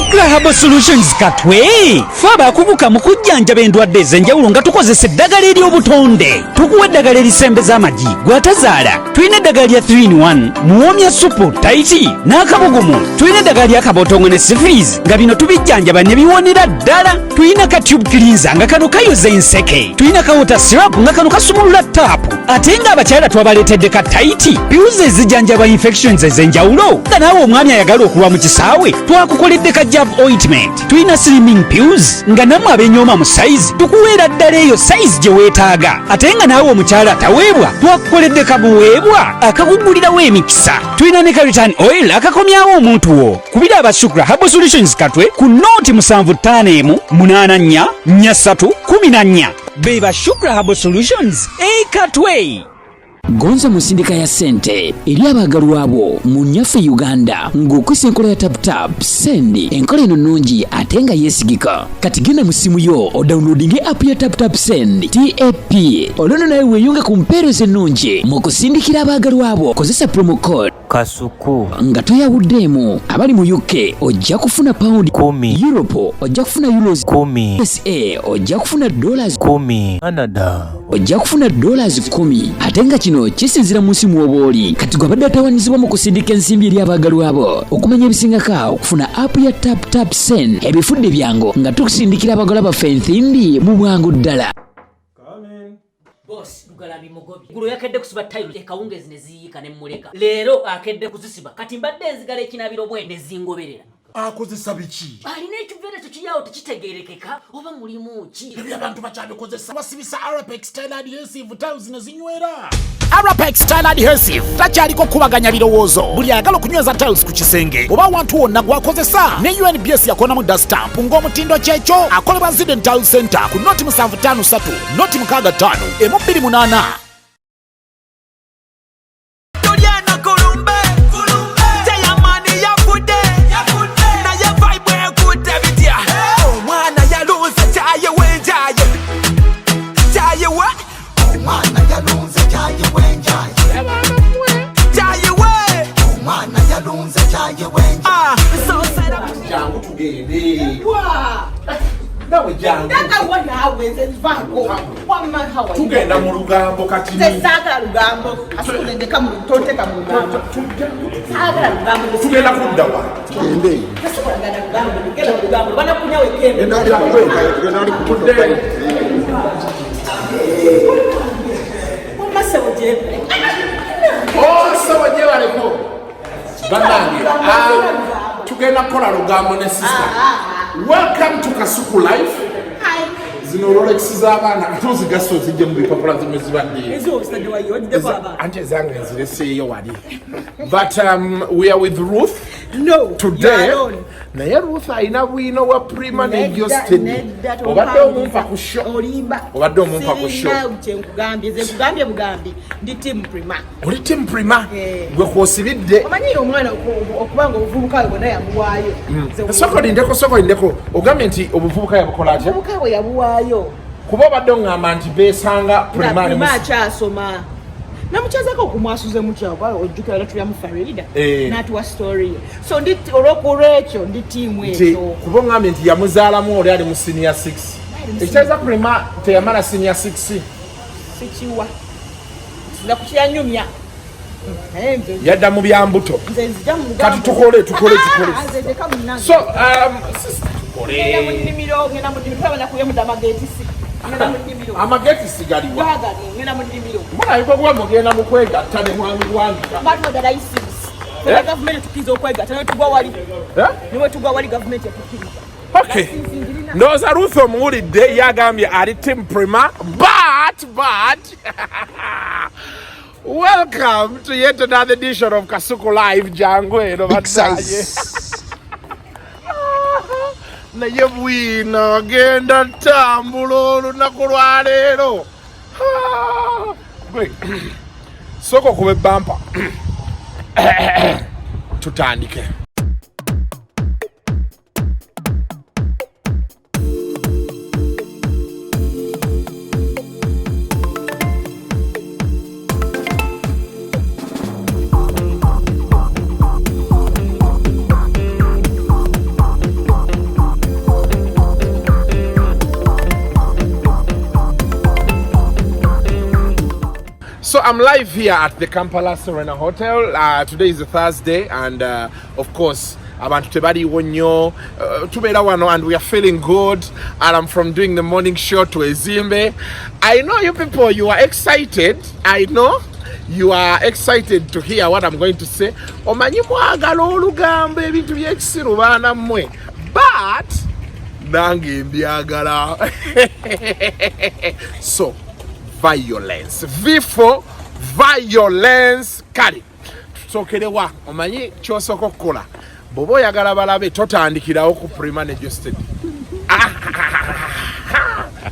Shukra Herbal Solutions katwe faba akubuka mu kujjanjaba endwadde ez'enjawulo nga tukozesa eddagala ery'obutonde. Tukuwa eddagala erisembeza amagi gwatazaala. Tulina eddagala lya 3-in-1 muwoomya supu taiti n'akabugumu. Tulina eddagala lya kabotongo ne syphilis nga bino tubijjanjaba ne biwonera ddala. Tulina ka tube cleanser nga kano kayoza enseke. Tulina ka water syrup nga kano kasumulula taapu. Ate nga abakyala twabaleetedde ka taiti piuzi ezijjanjaba infections ez'enjawulo nga naawe omwami ayagala okulwa mu kisaawe twakukoledde ka jab ointment. Tulina slimming pills nga nammwe abenyooma mu size tukuweera ddala eyo size gye weetaaga. Ate nga naawe omukyala ataweebwa twakukoledde kabuweebwa akakugulirawo emikisa. Tulina ne ka return oil akakomyawo omuntu wo. Kubira aba Shukra Herbal Solutions katwe ku nooti 75844314 beba Shukra Herbal Solutions katwe. Gonza musindika ya sente eri abagalwa abo mu nyaffe Uganda ng'okozesa enkola ya tap send. Enkola eno nnungi ate nga yeesigika. Kati genda mu simu yo odownloadinge app ya tap send TAP olwono nawe weeyunga ku mpeereza ennungi mu kusindikira abagalwa abo. Kozesa promo code Kasuku nga toyawuddeemu. Abali mu UK ojja kufuna pound 10, Europe ojja kufuna euros 10, USA ojja kufuna dollars 10, Canada ojja kufuna dollars 10. Ate nga kino kisinzira mu nsi mw'oba oli. Kati gwe abadde atawaanyizibwa mu kusindika ensimbi eri abagalwa abo. Okumanya ebisingako okufuna app ya tap send ebifudde byangu nga tukusindikira abagalwa baffe ensimbi mu bwangu ddala. Boss Lugalabi Mugobi gulu yakedde kusiba tayiro ekawungezi ne ziyika ne muleka. Leero akedde kuzisiba kati mbadde enzigala ekinabiro bwe ne zingoberera. Akozesa biki? Alina ekivere tukiyawo tekitegeerekeka oba mulimu ki? Ebyo abantu bakyabikozesa basibisa Arapex Style Adhesive tiles ne zinywera. Arapex Style Adhesive takyaliko kubaganya birowoozo. Buli ayagala okunyweza tiles ku kisenge oba awantu wonna gwakozesa. Ne UNBS yakonamu dust stamp ng'omutindo kyekyo akolebwa Zident Tile Center ku noti 753 noti 65 M28. Tugenda mu lugambo kati sesagala lugambo asukulendeka mu toteka mu lugambo sagala lugambo tugenda kudda wa tugende asukulendeka lugambo tugenda mu lugambo bana kunya wekembe endali akweka tugenda ali kutudde masa wajebe sawa je waleko banange tugenda kola lugambo ne sister. Welcome to Kasuku Live. Hi. Zino Rolex z'abaana katuzi gaso zijje mu bipapula zimezibadde. Ezo study wa yodde baba. Ante zange nzireseeyo wali. But we are with Ruth. No. Today. Naye Ruth ayina bwino wa Prima ne Geosteady. Obadde omumpa ku show. Olimba. Obadde omumpa ku show. Nkugambye ze kugambye bugambi ndi team Prima. Oli team Prima. Gwe kwosibidde. Omanyi omwana okubanga obuvubuka bwe naye yamuwaayo. Soko ndeko. Ogambye nti obuvubuka yabukola atya? Obuvubuka bwe yabuwaayo. Kuba obadde ngamba nti beesanga Prima ne akyasoma. Namukyazako okumwasuze mukyawa ojjukira latulya mu Farida n'atuwa story. So ndi olw'ekyo ndi tiimu ekyo. Kuba ngambye nti yamuzaalamu oli ali mu senior 6. Ekyaza Prima teyamala senior 6. Sikiwa. Nza kukyanyumya. Yadda mu byambuto. Nze nzija mu kati tukole. So ngenda mu nnimiro nakuye mu damagetisi. Amagetisi galiwa. Ngenda mu nnimiro. Mbona yuko bwa mugenda mu kwegatta ne mwami wange. Abantu da license. Kwa government tukizo kwegatta ne tugwa wali. Niwe tugwa wali government yatukiriza. Okay. Ndoza Ruth omuwulidde yagambye ali team Prima but welcome to yet another edition of Kasuku Live Jangwe no bataye. Naye bwino genda tambula olunaku lwa leero. Soko kube bumper. Tutandike. I'm live here at the Kampala Serena Hotel. Today is a Thursday, and of course, abantu tebali wonyo tubeera wano, and we are feeling good. And I'm from doing the morning show to Ezimbe. I know you people, you are excited. I know you are excited to hear what I'm going to say. Omanyi mwagala olugambo ebintu by'ekisiru baana mmwe, but nange mbyagala. So violence, V for violence. Kali tusokerewa omanyi kyosooka okukola bw'oba oyagala balabe totandikirawo ku Prima ne Geosteady.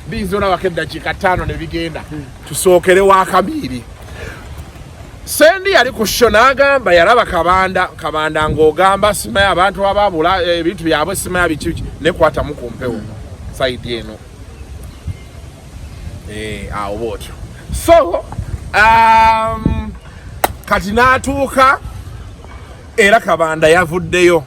Bizo na wakenda dakika 5 ne bigenda tusookerewo akabiri. Sendi yali ku show n'agamba yalaba kabanda ng'ogamba simaya abantu ababula ebintu byabwe simaya biki ne kwatamu ku mpewo side eno. Awo bwotyo. So kati n'atuuka era kabanda yavuddeyo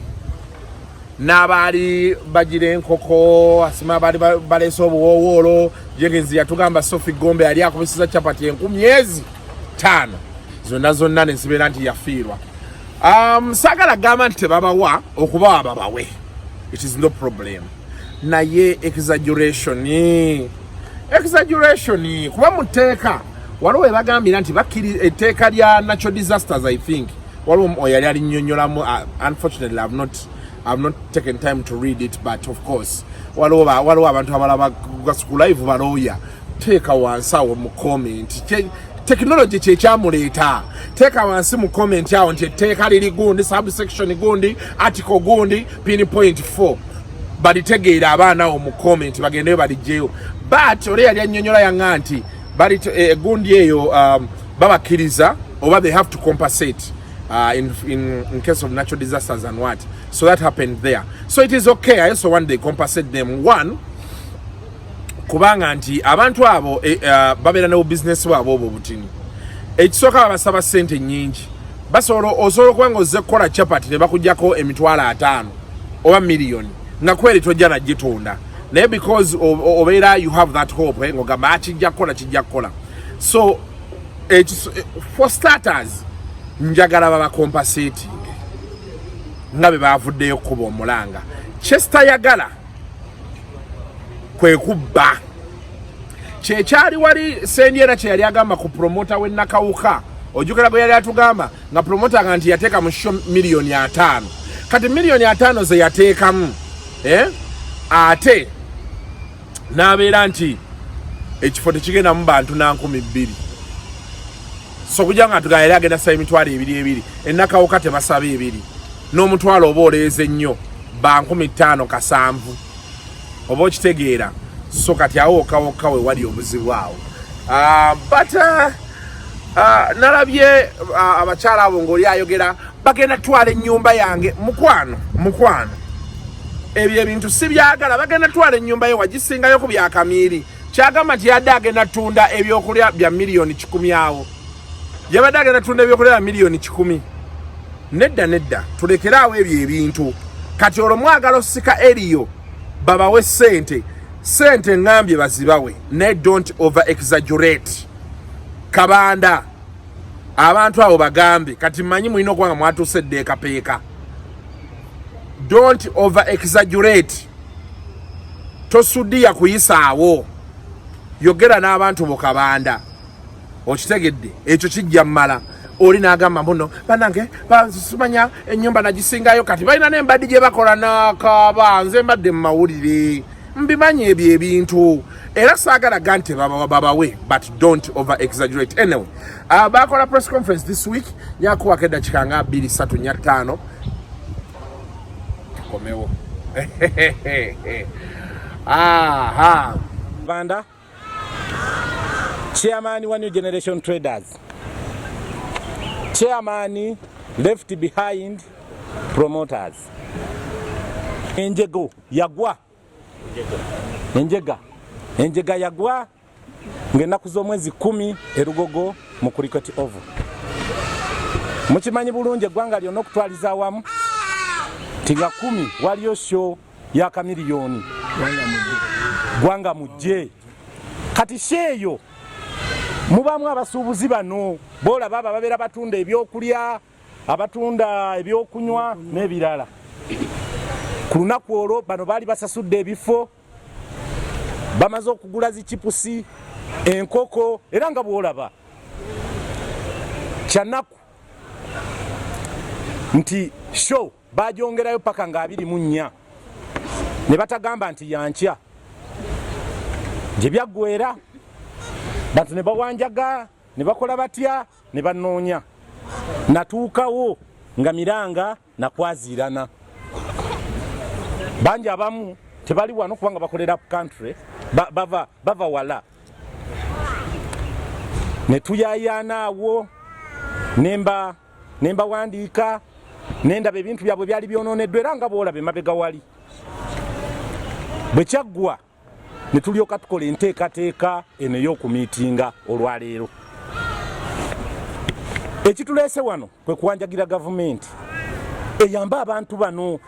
n'abaali bagira enkoko asima baali baleese obuwowoolo Jegenzi yatugamba Sophie Gombe yali akubisiza capati 5 zonna ne zibeera nti yafiirwa. Saagala gamba nti tebabawa okubawa babawe, it is no problem, naye exaggeration kuba mu tteeka waliwo ebagambira nti bakkiriza etteeka lya natural disasters. I think waliwo yali alinnyonnyolamu. Unfortunately I've not taken time to read it, but of course waliwo abantu abalaba Kasuku Live balooya teeka wansi awo mu comment. Technology kyekyamuleeta teeka wansi mu comment awo nti etteeka liri gundi, subsection gundi, article gundi, pinpoint 4 balitegeera abaana awo mu comment bagendeyo balijjeyo. But ole yali annyonnyola yanga nti gundi eyo babakkiriza oba they have to compensate in case of natural disasters and what. So that happened there. So it is okay. I also want they compensate them. One, kubanga nti abantu abo babeera ne business bwabo obwo butini. Ekisooka babasaba ssente nnyingi. Osobola okuba ng'ozze kukola chapati ne bakuggyako emitwalo 5 oba miliyoni nga kweri tojja nagitunda. Naye because obeera you have that hope ng'ogamba kijja kukola. So for starters njagala babakompensating nga be bavuddeyo kuba omulanga. Kyesitayagala kwe kubba. Kyekyali wali Sendiera kye yali agamba ku promota we Nakawuka. Ojjukira gwe yali atugamba nga promota nga nti yateeka mu show miliyoni 5. Kati miliyoni 5 ze yateekamu ate n'abeera nti ekifo tekigenda mu bantu na 2,000. So kujja nga atugamba yali agenda ssaba emitwalo 2 Nakawuka tebasaba 2 n'omutwalo oba oleeze nnyo ba 15 kasanvu oba okitegeera. So kati awo okawokka we wali obuzibu awo. But nalabye abakyala abo ng'oli ayogera bagenda twala ennyumba yange. Mukwano ebyo ebintu si byagala. Bagenda twala ennyumba ye wagisingayo ku byakamiiri. Kyagamba nti yadde agenda tunda ebyokulya bya miliyoni 10 awo. Yabadde agenda tunda ebyokulya bya miliyoni 10. Nedda tulekeraawo ebyo ebintu. Kati olwo mwagala osika eriyo babawe sente ngambye bazibawe. Ne don't over exaggerate. Kabanda abantu abo bagambe kati manyi mulina okuba nga mwatuusedde ekapeeka. Don't over exaggerate. Tosudiya kuyisaawo. Yogera n'abantu bo Kabanda. Okitegedde ekyo kijja mmala. Oli n'agamba mbuno banange basumanya ennyumba nagisingayo kati balina n'embadde gye bakola n'akaaba nze mbadde mu mawulire mbimanyi ebyo ebintu era saagala gante babawe, but don't over exaggerate. Anyway, bakola press conference this week nyakuwako eddakiika nga 2-3-4-5 komewo. Banda Chairman One New Generation Traders, Chairman left behind promoters. Enjega yagwa ng'ennaku z'omwezi 10 erugogo mu cricket oval. Mukimanyi bulungi eggwanga lyonna okutwaliza awamu tinga 10 waliyo show ya kamiliyoni gwanga mujje. Kati sheeyo mubamu abasuubuzi bano bola baba babeera batunda ebyokulya abatunda ebyokunywa n'ebirala ku lunaku olwo bano baali basasudde ebifo bamaze okugula zikipusi enkoko era nga bwolaba kyanaku nti show bajongerayo paka nga 24 ne batagamba nti yankya gye byaggwera bantu ne bawanjaga ne bakola batya ne banoonya natuukawo nga miranga nakwaziirana bangi abamu tebali wano kubanga bakolera ku country bava wala ne tuyayaana awo nemba wandiika nendaba ebintu byabwe byali byonooneddwa era nga boolaba emabega wali bwe kyaggwa ne tulyoka tukola enteekateeka eno ey'okumiitinga olwaleero ekituleese wano kwe kuwanjagira gavumenti eyambe abantu bano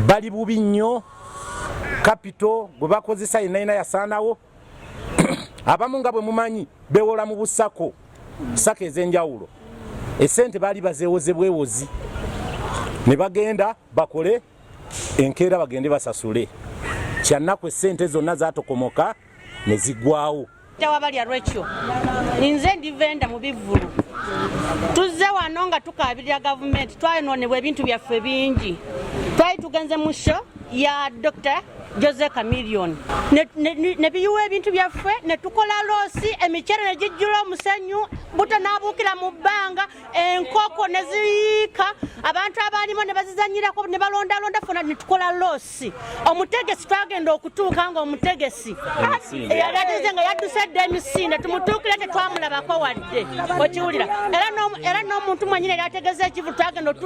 bali bubi nnyo kapito bwe bakozesa yenayina yasaanawo abamu nga bwe mumanyi bewola mu busako sako ez'enjawulo esente baali bazeewoze bwewozi ne bagenda bakole enkeera bagende basasule kyannaku esente zonna zatokomoka ne ziggwawo Tewabali arwekyo nze ndi venda mu bivulu tuzze wano nga tukabirira gavumenti twayononebwa ebintu byaffe bingi twali tugenze mu show ya Dr. Jose Chameleon ne biyuwa ebintu byaffe ne tukola loosi emicere ne gijjula omusenyu buto n'abuukira mu bbanga enkoko ne ziyiika abantu abalimo ne bazizanyirako ne balondalonda fona ne tukola loosi omutegesi twagenda okutuuka nga omutegesi eyalatize nga yadduse emisinde tumutuukire tetwamulabako wadde okiwulira era n'omuntu mwenyini yali ategeza ekivulu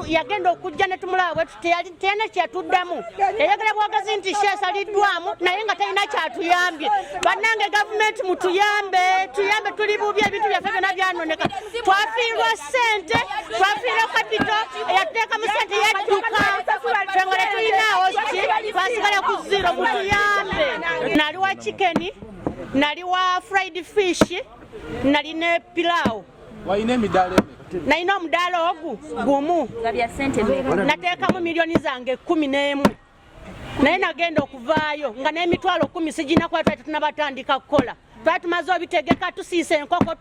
yagenda okujja ne tumulaba bwe teyalina kyatuddamu yayagala bwagazi nti sheesaliddwamu naye nga talina kyatuyambye bannange gavumenti mutuyambe tuli bubi ebintu byaffe byonna byanoneka twafiirwa ssente twafiirwa kapito eyateekamu ssente yadduka ffe nga tetulinawo ki twasigala ku zero mutuyambe nali wa chikeni nali wa fried fish nali ne pilau nalina omudaala ogu gumu nateekamu miliyoni zange 11 naye nagenda okuvaayo nga n'emitwalo 10 sigina kuba twali tunabatandika kukola twali tumaze obitegeka tusiisa enkoko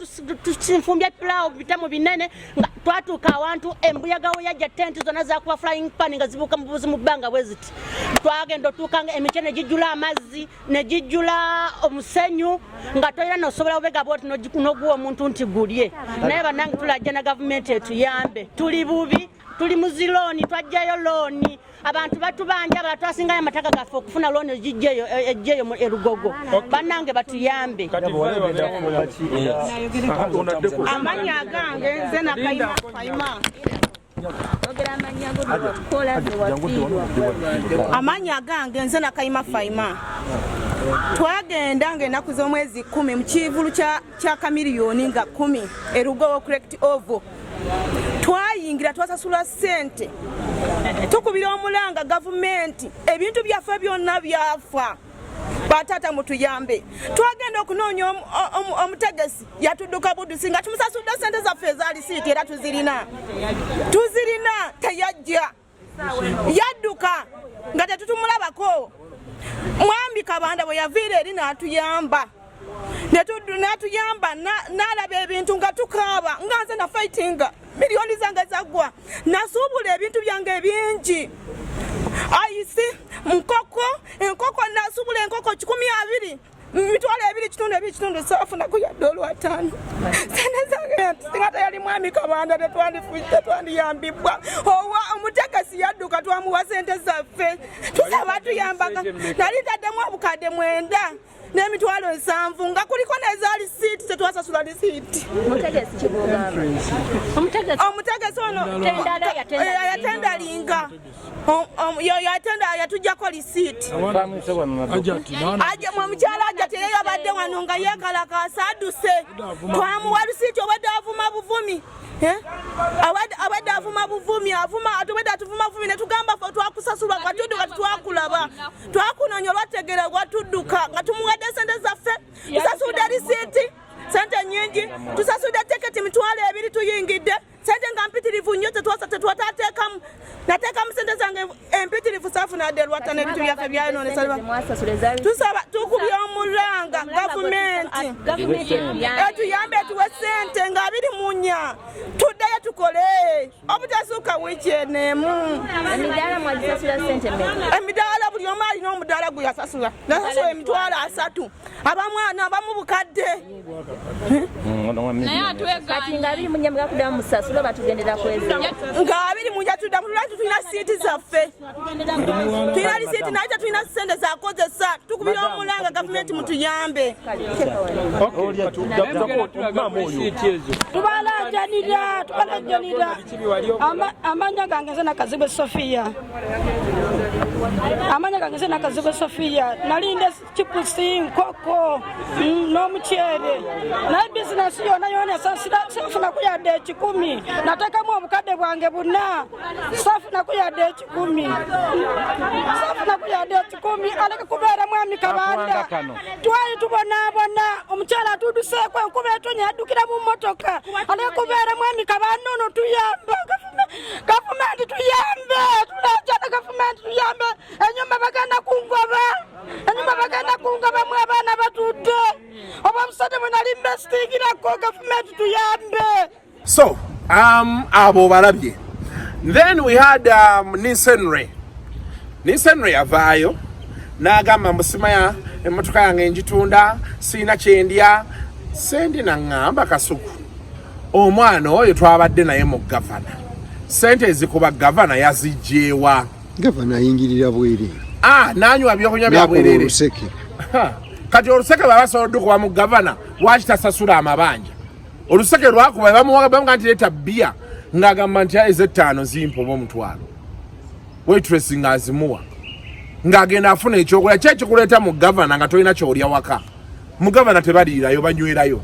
tusinfumbye pilawo bitemu binene nga twatuuka awantu embuyagawo yajja tenti zonna zakuba flying pan nga zibuuka mu buzi mu bbanga bwe ziti twagenda otuuka nga emicere ne gijjula amazzi ne gijjula omusenyu nga tolina nosobola obegaba oti n'oguwa omuntu nti gulye naye bannange tulajja na gavumenti etuyambe tuli bubi tuli mu zilooni twajjayo looni abantu batubanja abala twasingayo amataka gaffe okufuna looni ejjeyo erugogo bannange batuyambe amanya agange nze nakayima fayima amanya agange nze nakayima fayima twagenda ng'ennaku z'omwezi 10 mu kivulu kya Chameleon nga 10 erugogo correct ovo twayingira twasasula ssente tukubira omulanga gavumenti ebintu byaffe byonna byafa batata mutuyambe twagenda okunoonya omutegesi yatudduka buddusi nga tumusasudde ssente zaffe ezaali siiti era tuzirina teyajja yadduka nga tetutumulabako mwami Kabanda bwe yaviira eri n'atuyamba natuyamba n'alaba ebintu nga tukaaba nga nze na fightinga miliyoni zange zaggwa nasuubula ebintu byange bingi ayisi enkoko nasuubula enkoko 12 mitwalo 2.2 saafunaku yadde olwataano sente zange singa teyali mwami Kabanda tetwandiyambibwa owa omutegesi yadduka twamuwa sente zaffe tusaba tuyambaga nali taddemu obukadde 9 n'emitwalo 7 nga kuliko n'ezaali siiti tetwasasula lisiiti omutegesi ono yatendalinga yatujjako lisiiti omukyala ajja teyeyabadde wano nga yeekalakaasa adduse twamuwa lisiiti obadde avuma buvumi abadde avuma buvumi atubadde atuvuma buvumi ne tugamba fe twakusasulwa nga tudduka tetwakulaba twakunoonya olwategeera gwatudduka nga tumuwadde sente zaffe tusasudde lisiiti sente nyingi tusasudde teketi mitwalo 2 tuyingidde sente nga mpitirivu nnyo tetwatateekamu nateekamu sente zange empitirivu saafunadde lwata n'ebintu byaffe byayonoonesa tusaba tukubye omulanga gavumenti etuyambe tuwe sente nga 24 tuddeyo tukole obutasuuka wiiki eneemu emidaala buli omu alina omudaala gwe yasasula nasasula emitwalo 3 abamwana abamu bukadde kati nga 2 munya mugakuddamu musasula batugendera kweza nga 2 munya tuddamu lwaki tulina siiti zaffe tulina lisiiti naye tetulina sente zakozesa tukubira omulanga gavumenti mutuyambe tubalajanira amanya gange nze nakazibwe Sofiya nalinde chipusi nkoko n'omukyere naye bizinesi yona safuna kuyadde 10 natekamu obukadde bwange buna safuna kuyadde 10 aleke kubeera mwami Kabanda twali tubonaabona omukyala atuduseeko enkuba etonya yaddukira mu mmotoka aleke kubeera mwami Kabanda ono tuyambe gavumenti tuyambe tulajana gavumenti tuyambe enyumba bagenda kungoba mu abaana batudde oba omusajja bwe nali mbesitingirako gavumenti tuyambe. So abo balabye. Then we had Nisenre avaayo n'agamba mbusimaya emmotoka yange njitunda siina kyendya sendi naŋŋamba Kasuku omwana oyo twabadde naye mu gavana sente ezikuba gavana yazijjeewa gavana ayingirira bwere nanywa byokunywa bya bwerere kati oluseke babasobola okuba mu gavana lwaki tasasula amabanja oluseke lwakuba bamuwaga nti leeta bbiya ng'agamba nti ez'ettaano zimpa oba omutwalo waitress ng'azimuwa ng'agenda afuna ekyokulya kyekikuleeta mu gavana nga tolina kyolya waka mu gavana tebaliirayo banywerayo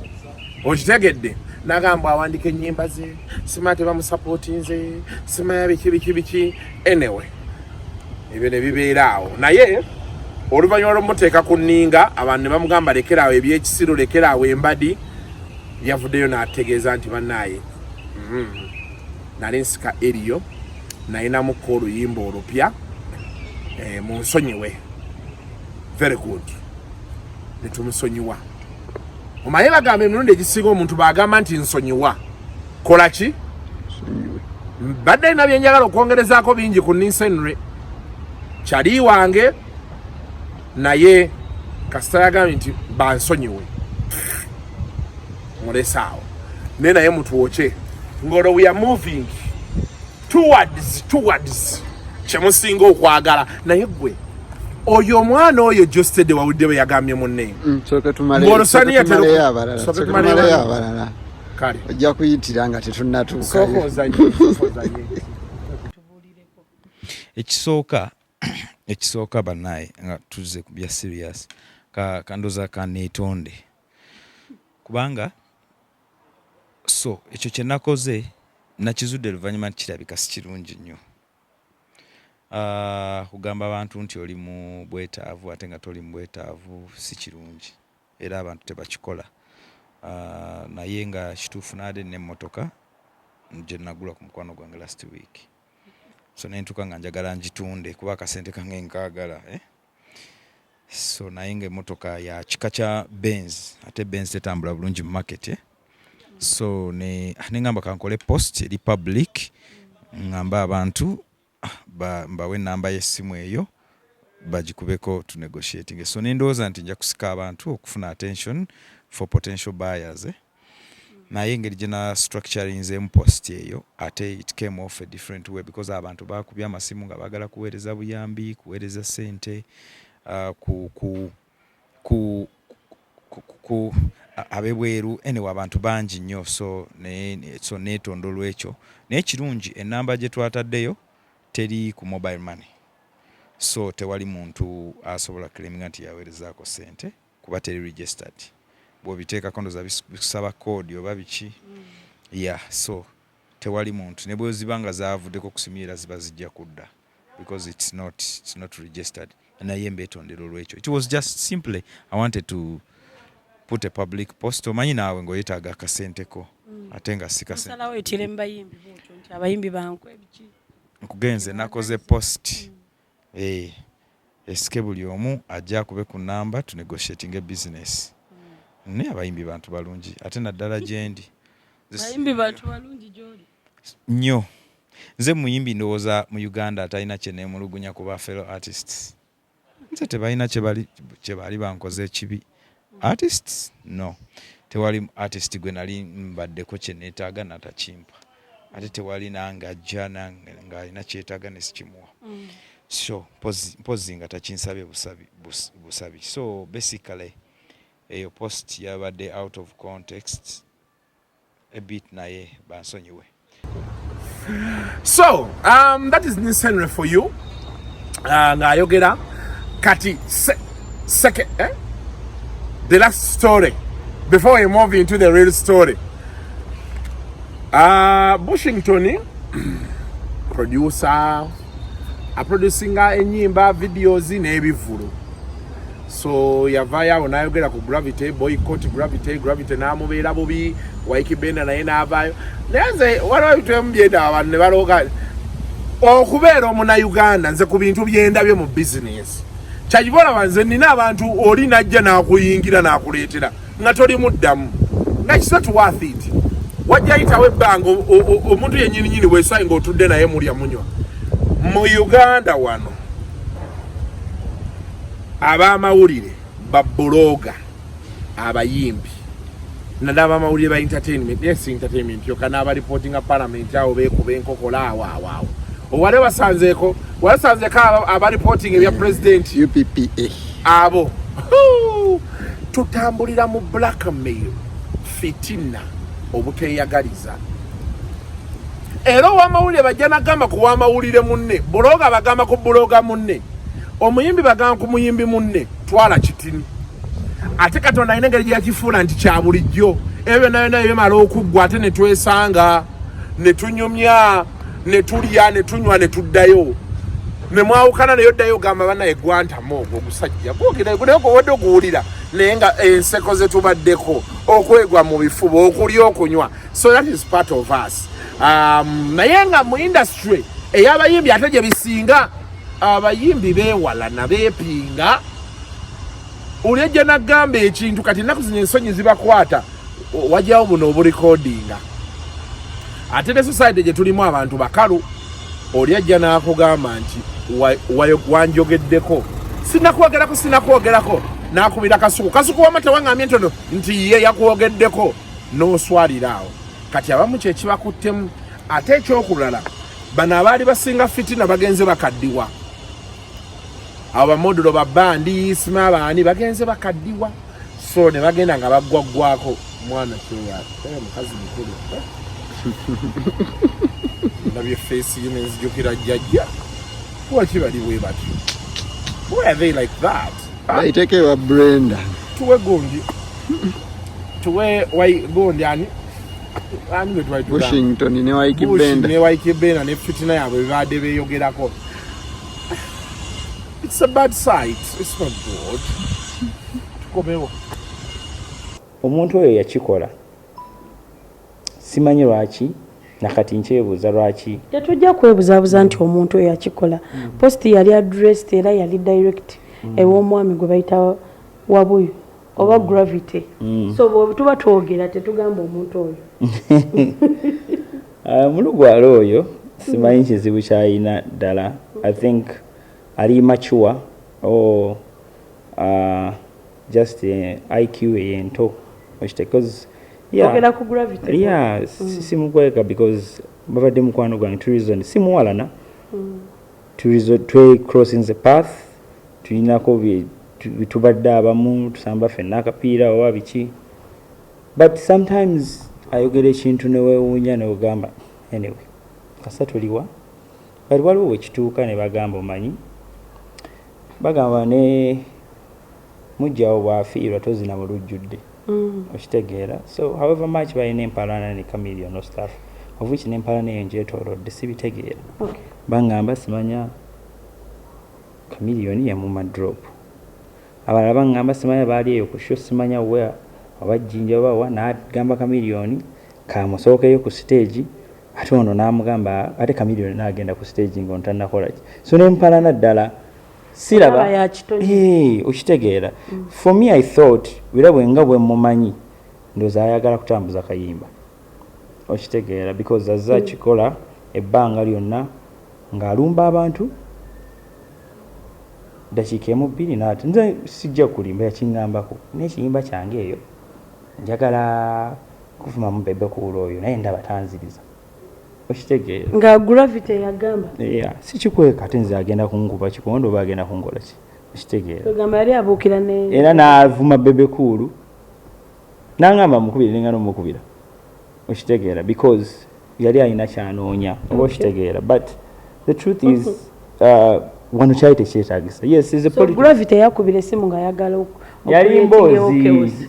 okitegedde n'agamba awandika ennyimba ze simanya tebamusapootinze simanya biki anyway ebyo ne bibeera awo naye oluvannyuma lw'omuteeka ku nninga abantu ne bamugamba lekeraawo ebyekisiro lekeraawo embadi yavuddeyo n'ategeeza nti bannaaye nali nsika eriyo nayinamuko oluyimba olupya munsonyiwe very good netumusonyiwa omaye bagamba emirundi egisinga omuntu bagamba nti nsonyiwa kola ki badde na byenjagala okwongerezaako bingi ku Nisenre kyali wange naye kasita yagambye nti bansonyiwe mulesaawo naye naye mutuwoke ngolo we are moving towards kyemusinga okwagala naye gwe oyo omwana oyo Geosteady wawudde bwe yagambye munne abalala ojja kuyitira nga tetunnatuukayo ekisooka bannaye nga tuzze ku bya serious kandoza kaneetonde kubanga so ekyo kye nakoze nakizudde luvannyuma kirabika si kirungi nnyo kugamba abantu nti oli mu bwetaavu ate nga toli mu bwetaavu si kirungi era abantu tebakikola naye nga kituufu naade n'emmotoka gye nagula ku mukwano gwange last week so nentuka nga njagala ngitunde kuba akasente kange nkaagala so naye nga emmotoka ya kika kya Benz ate Benz tetambula bulungi mu market so nengamba kankole post eri public ngamba abantu mbawe namba y'essimu eyo bagikubeko to negotiating so nendowooza nti nja kusika abantu okufuna attention for potential buyers naye engeri gye na structuring post eyo ate it came off a different way because abantu bakubya amasimu nga bagala kuweereza buyambi kuweereza sente ku abebweru anyway abantu bangi nnyo so neetondo lwekyo naye kirungi enamba gye twataddeyo teri ku mobile money so tewali muntu asobola claiminga nti yaweerezaako sente kuba teri registered bw'obiteekako ndoza bisaba code oba biki so tewali muntu ne bwe zibanga zaavuddeko kusimira ziba zijja kudda because it's not registered naye mbeetondero lwekyo it was just simply I wanted to put a public post omanyi naawe ng'oyetaaga akasenteko ate nga si kasente salawo etire mbayimbi boto nti abayimbi bankwe biki nkugenze nakoze post esike buli omu ajja akube ku namba to negotiating a business ne abayimbi bantu balungi ate naddala gyendi abayimbi bantu balungi gyoli nnyo nze muyimbi ndowooza mu Uganda atalina kye neemulugunya ku ba fellow artists nze tebalina kye bali bankoze ekibi artists no tewali artist gwe nali mbaddeko kye neetaaga natakimpa ate tewali nange ajja nga alina kyetaaga nesikimuwa so mpozi nga takinsabye busabi so basically eyo post yabadde out of context a bit naye bansonyiwe. So that is Miss Henry for you ng'ayogera kati second the last story before we move into the real story. Bushington producer producinga enyimba videos n'ebivulu so yavaya onayogera ku Gravity boycott Gravity namubeera bubi waikibenda naye n'avaayo nanze waliwo bitwembyenda abantu ne baloga okubeera omuna Uganda nze ku bintu byendabye mu business kyakibola wanze nina abantu oli najja n'akuyingira n'akuleetera nga toli muddamu nga kisatu worth it wajja yitawo ebbanga omuntu yennyini weesayi ng'otudde naye mulya munywa mu Uganda wano ab'amawulire babuloga abayimbi nadaba amawulire ba entertainment yes entertainment yoka n'aba reporting a parliament awo beekuba enkokola awo owale wasanzeeko aba reporting ebya president UPPA abo tutambulira mu blackmail fitina obuteyagaliza era ow'amawulire bajja nagamba ku w'amawulire munne buloga bagamba ku buloga munne omuyimbi bagamba ku muyimbi munne twala kitini ate Katonda alina engeri gyakifuula nti kya bulijjo ebyo nayo bimala okuggwa ate ne twesanga ne tunyumya ne tulya ne tunywa ne tuddayo ne mwawukana nayo ddayo gamba bana egwantamu ogwo ogusajja gwogeraeko wadde okuwulira naye nga enseko ze tubaddeko okwegwa mu bifuba okulya okunywa so that is part of us naye nga mu industry ey'abayimbi ate gye bisinga abayimbi beewalana beepinga ulijja nagamba ekintu kati ennaku zino ensonyi zibakwata wajjawo buno oburekodinga ate ne society gye tulimu abantu bakalu oli ajja n'akugamba nti wanjogeddeko sinakwogerako n'akubira Kasuku wamata wangambye ntono nti ye yakwogeddeko n'oswalira awo kati abamu kye kibakuttemu ate ekyokulala bano abaali basinga fitina bagenze bakaddiwa abo bamodulo babandi sima abaani bagenze bakaddiwa so ne bagenda nga baggwaggwako mwana kyeya mukazi mukulu ndabye face ye nenzijukira jjajja kuwaki bali bwe batyo why are they like that baitekewa Brenda tuwe gondi tuwe gondi ani Bushington ne waikibenda ne fitina yabwe bibadde beeyogerako. It's a bad sight. It's not good. Tukomewo. Omuntu oyo yakikola simanyi lwaki nakati nkyebuuza lwaki tetujja kwebuzabuza nti omuntu oyo yakikola post yali addressed era yali direct ew'omwami gwe bayita Wabuyu oba Gravity so bwe tuba twogera tetugamba omuntu oyo mulugwala oyo simanyi kizibu kyayina ddala I think ali mature or just IQ ento because ogera ku Gravity simukweka because babadde mukwano gwange two reason simuwalana two reason twe crossing the path tulinako bitubadde abamu tusamba ffenna akapiira oba biki but sometimes ayogera ekintu newewuunya neogamba anyway kasa tuliwa bali waliwo wekituuka ne bagamba omanyi bagamba ne mujjawo bwafiirwa tozina mu lujjudde okitegeera so however much balina empalana ne chameleon no stuff of which n'empalana eyo ngyetoolodde sibitegeera bangamba simanya chameleon yamuma drop abalala bangamba simanya baali eyo ku show simanya where abajjinja bawa n'agamba Chameleon kamusookeyo ku stage ate ono n'amugamba ate Chameleon n'agenda ku stage ng'ono tannakola ki so nempalana ddala siraba okitegeera for me I thought era bwenga bwe mumanyi ndooza ayagala kutambuza kayimba okitegeera because azza kikola ebbanga lyonna ng'alumba abantu dakiika emu bbiri n'ati nze sijja kulimba yakiŋŋambako n'ekiyimba kyange eyo njagala kufumamu bebe kuula oyo naye ndaba tanziriza okitegeera nga gravity yagamba si kikweka ate nze agenda kunkuba kikondo oba agenda kunkola ki okitegeera ogamba yali abuukira era n'avuma bebe kuulu n'aŋŋamba mukubire nenga n'omukubira okitegeera because yali alina kyanoonya oba okitegeera but the truth is wano kyali tekyetaagisa yes is a gravity yakubira essimu ng'ayagala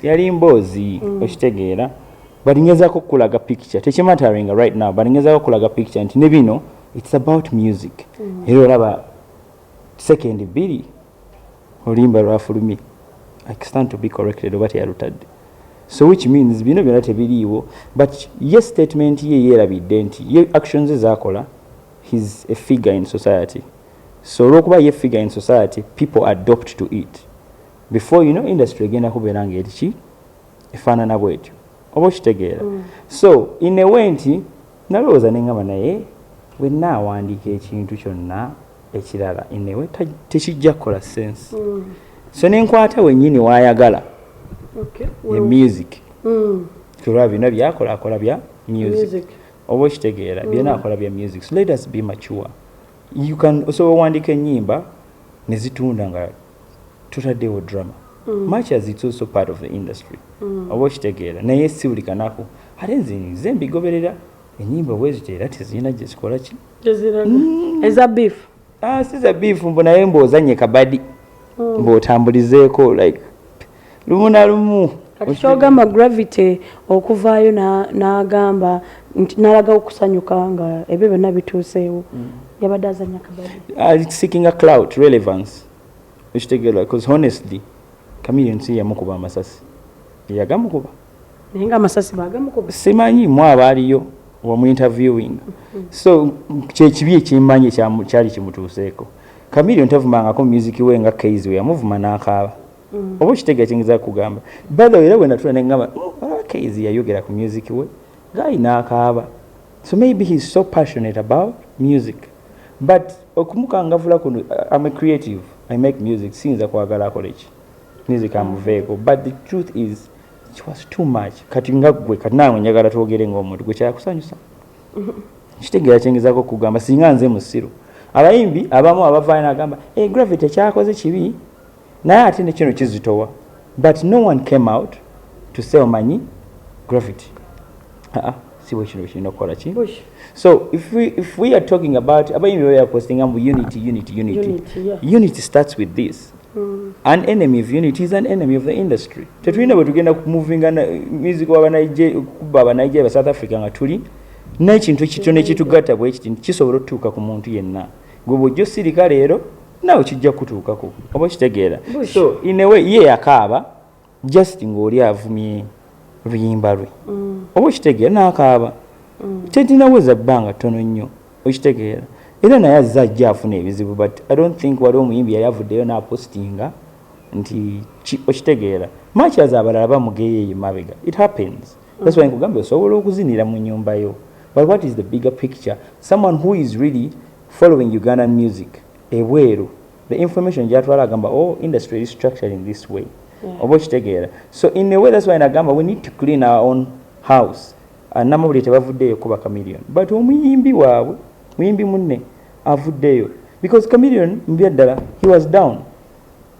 yali mboozi okitegeera balingezaako okulaga picture tekimattering right now balingezaako okulaga picture nti ne bino it's about music era olaba second bbiri oluyimba lwafulumye I stand to be corrected oba teyalutadde so which means bino byonna tebiriiwo but ye statement ye yeerabidde nti ye actions ezakola he's a figure in society so olwokuba ye figure in society people adopt to it before you know industry egenda kubeera ng'eriki efaanana bwetyo oba okitegeera so in a way nti nalowooza neŋŋamba naye bwe naawandiika ekintu kyonna ekirala in a way tekijja kukola sense so nenkwata wennyini waayagala ye music kulwa bino byakola akola bya music oba okitegeera byonna akola bya music so let us be mature you can also wandika ennyimba ne zitunda nga tutaddewo drama much as it's also part of the industry oba okitegeera naye si buli kanaku ate nze mbigoberera ennyimba bwezito era tezirina gye zikola ki eza beef si za beef mbu naye mb'ozanye kabadi mb'otambulizeeko like lumu na lumu kati kyogamba gravity okuvaayo n'agamba n'alaga okusanyuka nga ebyo byonna bituuseewo yabadde azanya kabadi seeking a clout relevance okitegeera because honestly Chameleon si yamukuba amasasi yagamukuba naye nga amasasi bagamukuba simanyi mu abaaliyo wamu interviewing so kyekibi ekimmanyi kyali kimutuuseeko Chameleon tavumangako music we nga Kaizi we yamuvuma n'akaaba oba okitegeera kyengeza kugamba by the way era bwe natula neŋŋamba Kaizi yayogera ku music we gayi n'akaaba so maybe he's so passionate about music but okumukangavula kuno I'm a creative I make music sinza kwagala akole ki music amuveeko but the truth is it was too much kati nga gwe kati naawe njagala twogere ng'omuntu gwe kyakusanyusa kitegeera kyengezaako kugamba singa nze musiru abayimbi abamu abavaayo n'agamba gravity kyakoze kibi naye ate ne kino kizitowa but no one came out to say omanyi gravity si bwe kino kirina okukola ki so if we are talking about abayimbi bayapostinga mu unity starts with this an enemy of unity is an enemy of the industry tetulina bwe tugenda kumuvinga music kuba abanigeria ba South Africa nga tuli n'ekintu ekitono ekitugatta bwe kiti kisobola okutuuka ku muntu yenna gwe bw'ojja osirika leero naawe kijja kutuukako oba kitegeera so in a way ye yakaaba just ng'oli avumye luyimba lwe oba okitegeera n'akaaba tetinaweza bbanga ttono nnyo okitegeera era naye azza ajja afuna ebizibu but I don't think wali omuyimbi yali avuddeyo n'apostinga nti okitegeera much as abalala bamugeeyo eyo mabega it happens that's why nkugambye osobola okuzinira mu nnyumba yo but what is the bigger picture someone who is really following Ugandan music ebweru the information gyatwala agamba industry is structured in this way oba okitegeera so in a way that's why nagamba we need to clean our own house namabuli tebavuddeyo kuba Chameleon but omuyimbi waabwe muyimbi munne avuddeyo because Chameleon mubyaddala he was down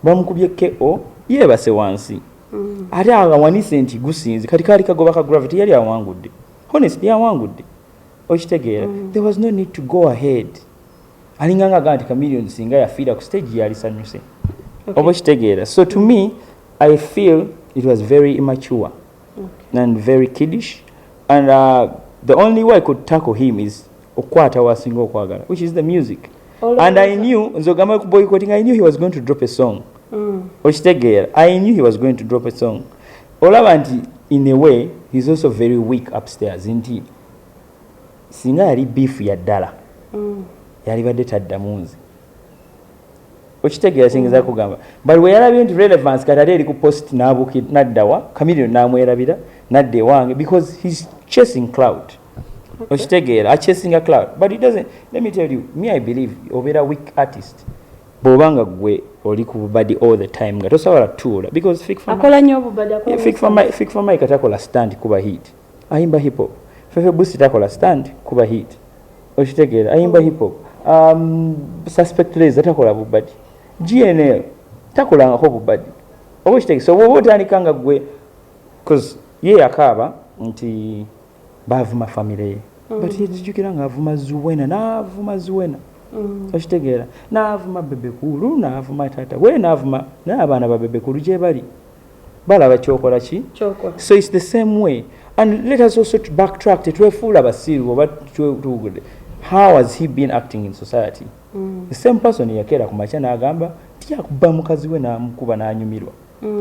bamukubye KO yeebase wansi ate awanise nti gusinzi kati kaali kagoba ka gravity yali awangudde honestly awangudde okitegeera there was no need to go ahead alinganga agamba nti Chameleon singa yafiira ku stage yali sanyuse oba okitegeera so to me I feel it was very immature and very kiddish and the only way I could tackle him is okwata wasinga okwagala which is the music and I knew nzogamba boycotting I knew he was going to drop a song okitegeera I knew he was going to drop a song olaba nti in a way he's also very weak upstairs nti singa yali beef ya ddala yali badde taddamu nze okitegeera kingeza kugamba but we yalabye nti relevance kati ate eri ku post naddawa Chameleon namwerabira nadde wange because he's chasing Clout. Okitegeera chasing a Clout, but he doesn't. Let me tell you, me I believe obera weak artist bobanga gwe oli ku bubadi all the time nga tosobola tuula because akola nnyo obubadi akola fik for my katakola stand kuba hit ayimba hip hop fefe boost takola stand kuba hit okitegeera ayimba hip hop suspect laser takola bubadi GNL takola ngako bubadi okitegeera so bo tandikanga gwe cause ye akaba nti bavuma family but yejukira nga avuma Zuwena na Zuwena okitegeera naavuma bebekulu naavuma tata we naavuma n'abaana ba bebekulu gye bali balaba kyokola ki so it's the same way and let us also backtrack tetwefuula basiru oba tugude how has he been acting in society the same person yakeera ku makya n'agamba tiyakuba mukazi we n'amukuba n'anyumirwa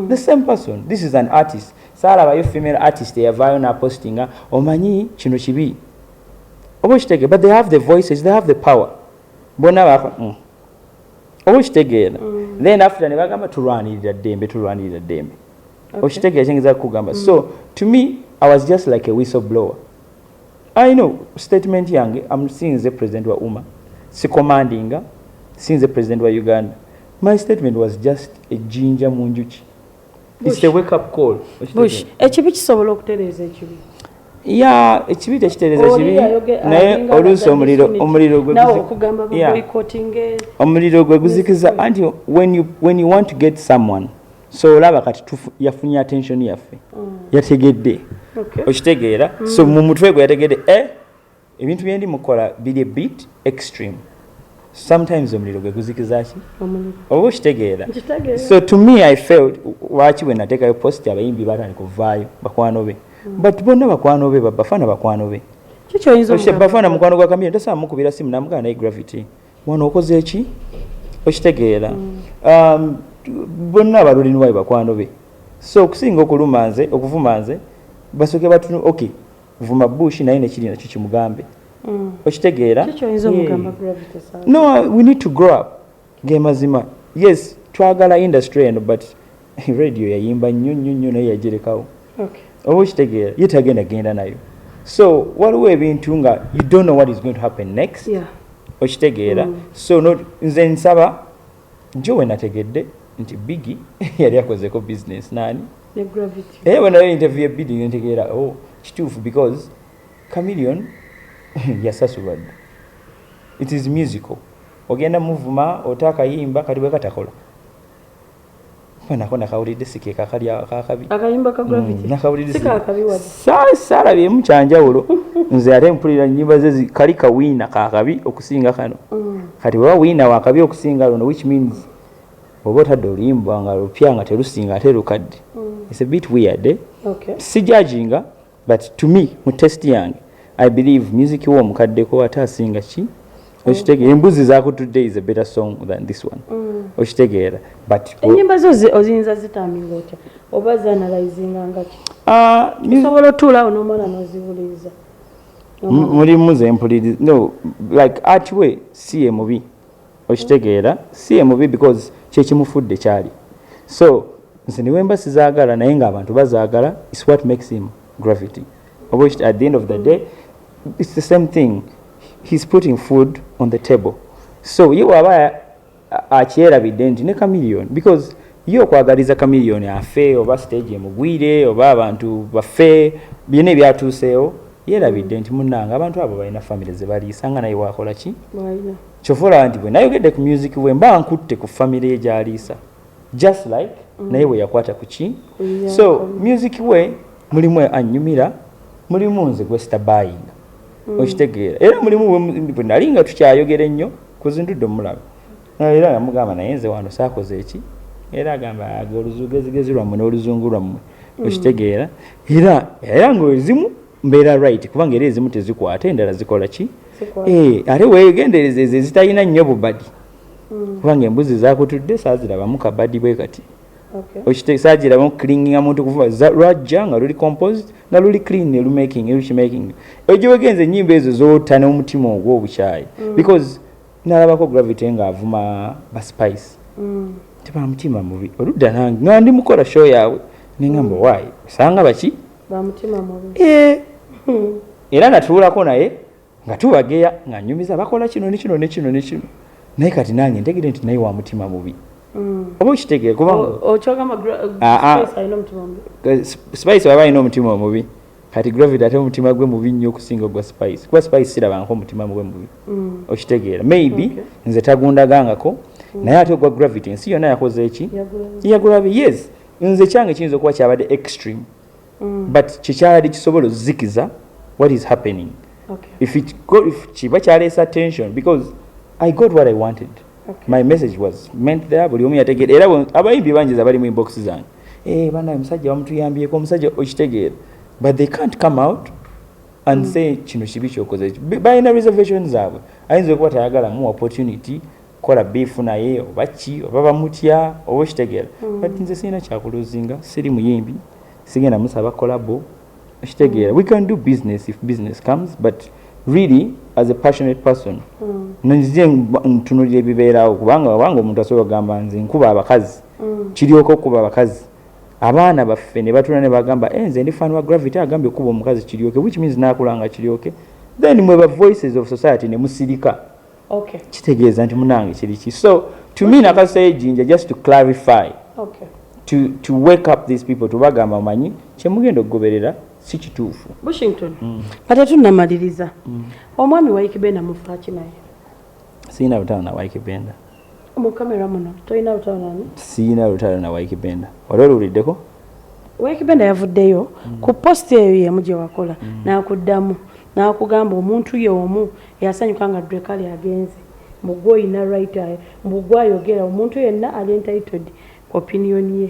the same person this is an artist saalabayo female artist eyavaayo n'apostinga omanyi kino kibi oba okitegeera but they have the voices they have the power bona bako okitegeera then after ne bagamba tulwanirira ddembe okitegeera kingeza kugamba so to me I was just like a whistleblower I know statement yange I'm seeing the president wa UMA si commandinga seeing the president wa Uganda my statement was just a ginger munjuki it's a wake up call bush ekibi kisobola okutereeza ekibi ya ekibi tekitereeza kibi naye oluusi omuliro gwe guzikiza anti when you want to get someone so olaba kati yafunye attention yaffe yategedde okitegeera so mu mutwe gwe yategedde ebintu byendi mukola biri a bit extreme sometimes omuliro gwe guzikiza ki oba okitegeera so to me I felt waki when nateekayo post abayimbi batandika okuvaayo bakwano be but bonna bakwano be bafana bakwano be bafana mukwano gwa Chameleon tasaba mukubira simu namugana naye gravity wano okoze eki okitegeera bonna abalulini wayo bakwano be so okusinga okuvuma nze basoke batunu okay vuma bush naye nekiri nakyo kimugambe okitegeera no we need to grow up gemazima yes twagala industry eno but radio yayimba nnyo naye yagerekawo oba okitegeera ye tagenda nayo so waliwo ebintu nga you don't know what is going to happen next okitegeera so nze nsaba jo we nategedde nti Biggie yali akozeko business nani wenayo interview bidding ntegeera kituufu because Chameleon yasasulwa dda it is musical ogenda muvuma otakayimba kati bwe katakola nako nakawulidde sikeeka kakabi akayimba ka gravity nakawulidde saalabye mukyanjawulo nze ate mpulira nnyimba ze kali kawiina kakabi okusinga kano kati bwe wiina wakabi okusinga luno which means oba otadde oluyimba nga lupya nga terusinga ate lukadde it's a bit weird si judginga but to me mu test yange I believe music w'omukaddeko ate asinga ki okitegeera embuzi zakutudde is a better song than this one okitegeera but enyimba zo oyinza zitaminga otya oba zanalyzinga ngaki osobola otuulawo n'omala n'ozibuliriza mulimu zempuliriza no like art we si emubi okitegeera si emubi because kyekimufudde kyali so nze niwemba sizaagala naye ng'abantu bazaagala is what makes him gravity at the end of the day it's the same thing he's putting food on the table so ye waba akyerabidde nti ne Chameleon because ye okwagaliza Chameleon afe oba stage emugwire oba abantu bafe byonna ebyatuuseewo yerabidde nti munnanga abantu abo balina family ze baliisa nga naye wakola ki kyofola nti bwe nayogedde ku music we mba nkutte ku family ye gyaliisa just like naye bwe yakwata ku ki so music we mulimu anyumira mulimu nze gwesta buying okitegeera era mulimu bwe nali nga tukyayogera ennyo kuzindudde omulaba era namugamba naye nze wano saakoze eki era agamba oluzugezigezi lwammwe n'oluzungu lwammwe okitegeera era ng'ezimu mbeera right kubanga era ezimu tezikwata endala zikola ki ate weegendereza ezo ezitalina nnyo bubadi kubanga embuzi zakutudde saazirabamu kabadi bwe kati Oshite sajira mo cleaning amuntu kuvuba rajja nga luli composed na luli clean lu making ojo wegenze nyimbe ezo zota ne umutima ogwo obuchayi because nalabako gravity nga avuma ba spice tiba mutima mubi oludda nange ngandi mukola show yawe ningamba why sanga baki ba mutima mubi era natulako naye nga tubageya nga nyumiza bakola kino ne kino naye kati nange ntegere nti naye wa mutima mubi oba okitegere kubanga okyogamba spice ayina omutima mubi spice waba ayina omutima mubi kati gravity ate omutima gwe mubi nnyo okusinga ogwa spice kuba spice sirabangako omutima gwe mubi okitegeera maybe nze tagundagangako naye ate ogwa gravity ensi yonna yakoze eki yagulabe yes nze kyange kiyinza okuba kyabadde extreme but kyekyabadde kisobola ozikiza what is happening if kiba kyaleesa attention because I got what I wanted. My message was meant there buli omu yategeera era abayimbi banjeza bali mu inbox zange bana omusajja bamutuyambyeko omusajja okitegeera but they can't come out and say kino kibi kyokoze balina reservations zaabwe ayinza okuba tayagala mu opportunity kola beef naye oba ki oba bamutya oba okitegeera but nze sirina kyakuluzinga siri muyimbi sigenda musaba kolabo okitegeera we can do business if business comes but really as a passionate person nze ntunulira ebibeerawo kubanga omuntu asobola kugamba nze nkuba abakazi kiryoka okuba abakazi abaana baffe ne batula ne bagamba nze ndi fan wa gravity agambye okuba omukazi kiryoke which means nakulanga kiryoke then mwe voices of society ne musirika kitegeeza nti munange kiriki so to me nakaseye jinja just to clarify to wake up these people tubagamba manyi kyemugenda okugoberera si kituufu Washington kati tunamaliriza omwami wa Ikibenda mufaaki naye sina lutalo na wa Ikibenda mu kamera muno toyina lutalo nani sina lutalo na wa Ikibenda olwoluliddeko wa Ikibenda yavuddeyo ku post eyo yemuje wakola nakuddamu nakugamba omuntu ye omu yasanyuka nga Drekali agenze mugwo ina right eye mugwo ayogera omuntu yenna ali entitled opinion ye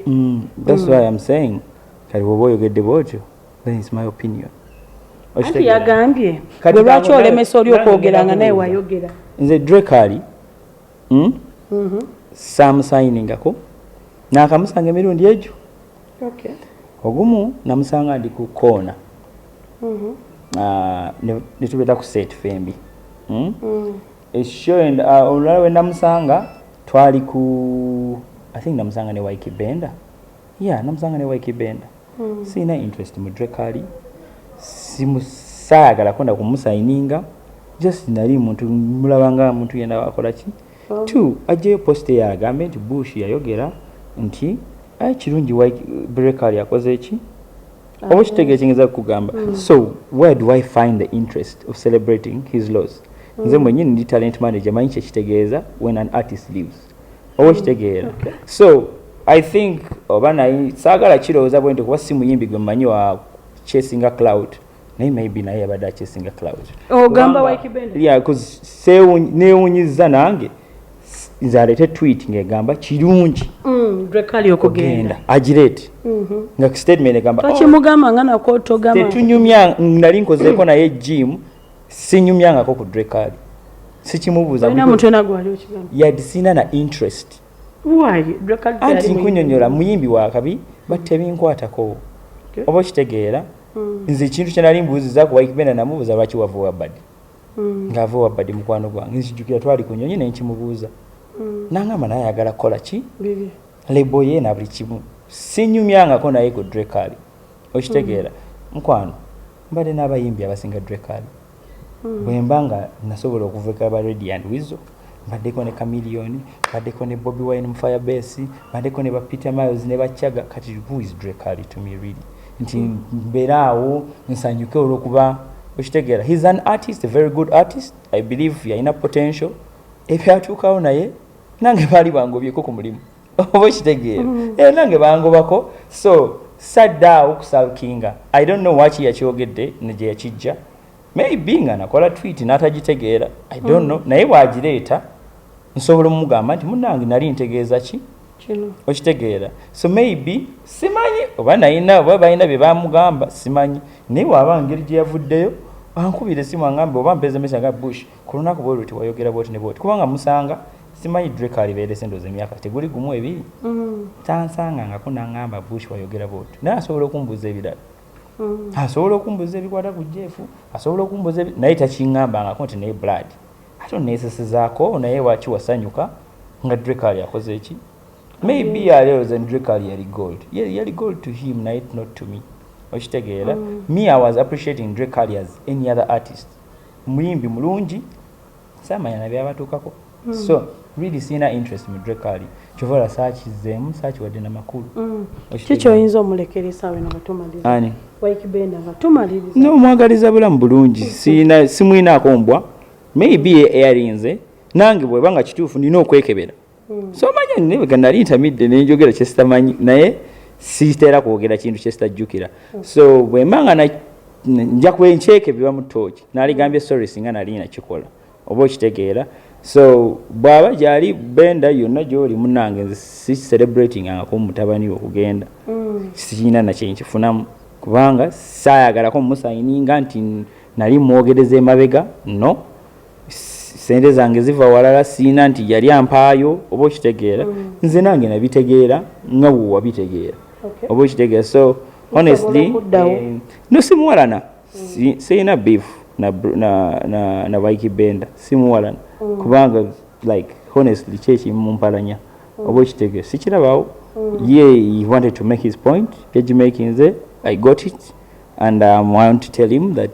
that's why I'm saying kali wobo yogedde bwotyo then it's my opinion Ati yagambye lwaki olemesa oli okwogeranga naye wayogera nze Drekali samusayiningako nakamusanga emirundi egyo ogumu namusanga ndi ku koona netubeta ku set fembi esho olulala we namusanga twali ku I think namusanga ne Waikibenda namusanga ne Waikibenda sina interest mu Drekali simusayagala konda kumusayininga just nali muntu mulabanga muntu yenda wakola ki two aje post yagambe nti Bush yayogera nti kirungi Drekali yakoze eki oba kitegeeza kugamba so where do I find the interest of celebrating his loss nze mwenyini ndi talent manager manyi kitegeeza when an artist leaves oba kitegeera so I think obana sagala kirowooza bwente kuba si muyimbi gwe mmanyi wa chasing a Clout naye maybe naye yabadde chasing a Clout ogamba wa Ikibenda cause neewunyiza nange nze alete tweet ngegamba kirungi Drekali okugenda agirete nga statement egamba twakimugamba nga nako togamba tetunyumya nali nkozeeko naye gym sinyumyangako ku Drekali sikimubuuza muntu ena gwali okigamba yadisina na interest why Drekali anti nkunyonyola muyimbi wa kabi batebinkwatako oba kitegeera nze ekintu kyenali mbuuziza ku Waikibenda namubuuza lwaki wava wabadde ng'ava wabadde mukwano gwange nzijjukira twali ku nyonyi ne nkimubuuza nangamba naye ayagala kukola ki lebo ye na buli kimu sinyumyangako naye ku Drekali okitegeera mukwano mbadde n'abayimbi abasinga Drekali bwe mba nga nasobola okuvuka ba Radiant Wizo mbaddeko ne Chameleone mbaddeko ne Bobby Wine mu Firebase mbaddeko ne ba Peter Miles ne bachaga kati who is Drekali to me really nti mbeeraawo nsanyuke olw'okuba okitegeera he's an artist a very good artist I believe yalina potential ebyatuukawo naye nange baali bangobyeko ku mulimu oba okitegeera nange bangobako so saddaawo okusalkinga I don't know waki yakyogedde negye yakijja maybe nga nakola tweet n'atagitegeera I don't know naye waagireeta nsobola omugamba nti munnange nali ntegeeza ki kino okitegeera so maybe simanyi oba nayina oba balina bye bamugamba simanyi naye waaba ngeri gye yavuddeyo ankubira esimu angambe oba mpeza mesa nga Bush ku lunaku bwe luti wayogera bwoti ne bwoti kubanga musanga simanyi Drake alibeere sendoze emyaka teguli gumu ebiri tansanga nga kunangamba Bush wayogera bw'otyo naye asobola okumbuuza ebirala asobola okumbuuza ebikwata ku Jeff asobola okumbuuza naye takiŋŋambangako nti naye blood ate oneesesezaako naye waki wasanyuka nga Drake ali akoze eki maybe yaleeroza Drake ali yali gold to him naye not to me okitegeera me I was appreciating Drake ali as any other artist muyimbi mulungi samanya na byabatuukako so really sina interest mu Drake ali chovola saakizeemu saakiwadde n'amakulu kiki oyinza omulekeresa we nabatumaliza ani waikibenda batumaliriza n'omwagaliza bulamu bulungi simwinaako mbwa maybe eyalinze nange bweba nga kituufu nina okwekebera so manya nebega nali ntamidde nenjogera kyesitamanyi naye sitera kwogera kintu kyesitajjukira so bwembanga nja kwenkyekebera mu tooki naligambye sorry singa nali nakikola oba okitegeera so bwaba gyali benda yonna gyoli munange si celebrating angako mutabani okugenda sikina nakyenkifunamu kubanga saayagalako mumusayininga nti nali mwogereza emabega no sente zange ziva walala siina nti yali ampaayo oba okitegeera nze nange nabitegeera nga bwe wabitegeera oba okitegeera so honestly no simuwalana sirina beef na Waikibenda simuwalana kubanga like honestly kyekimumpalanya oba okitegeera sikirabaawo he wanted to make his point page making nze I got it and I want to tell him that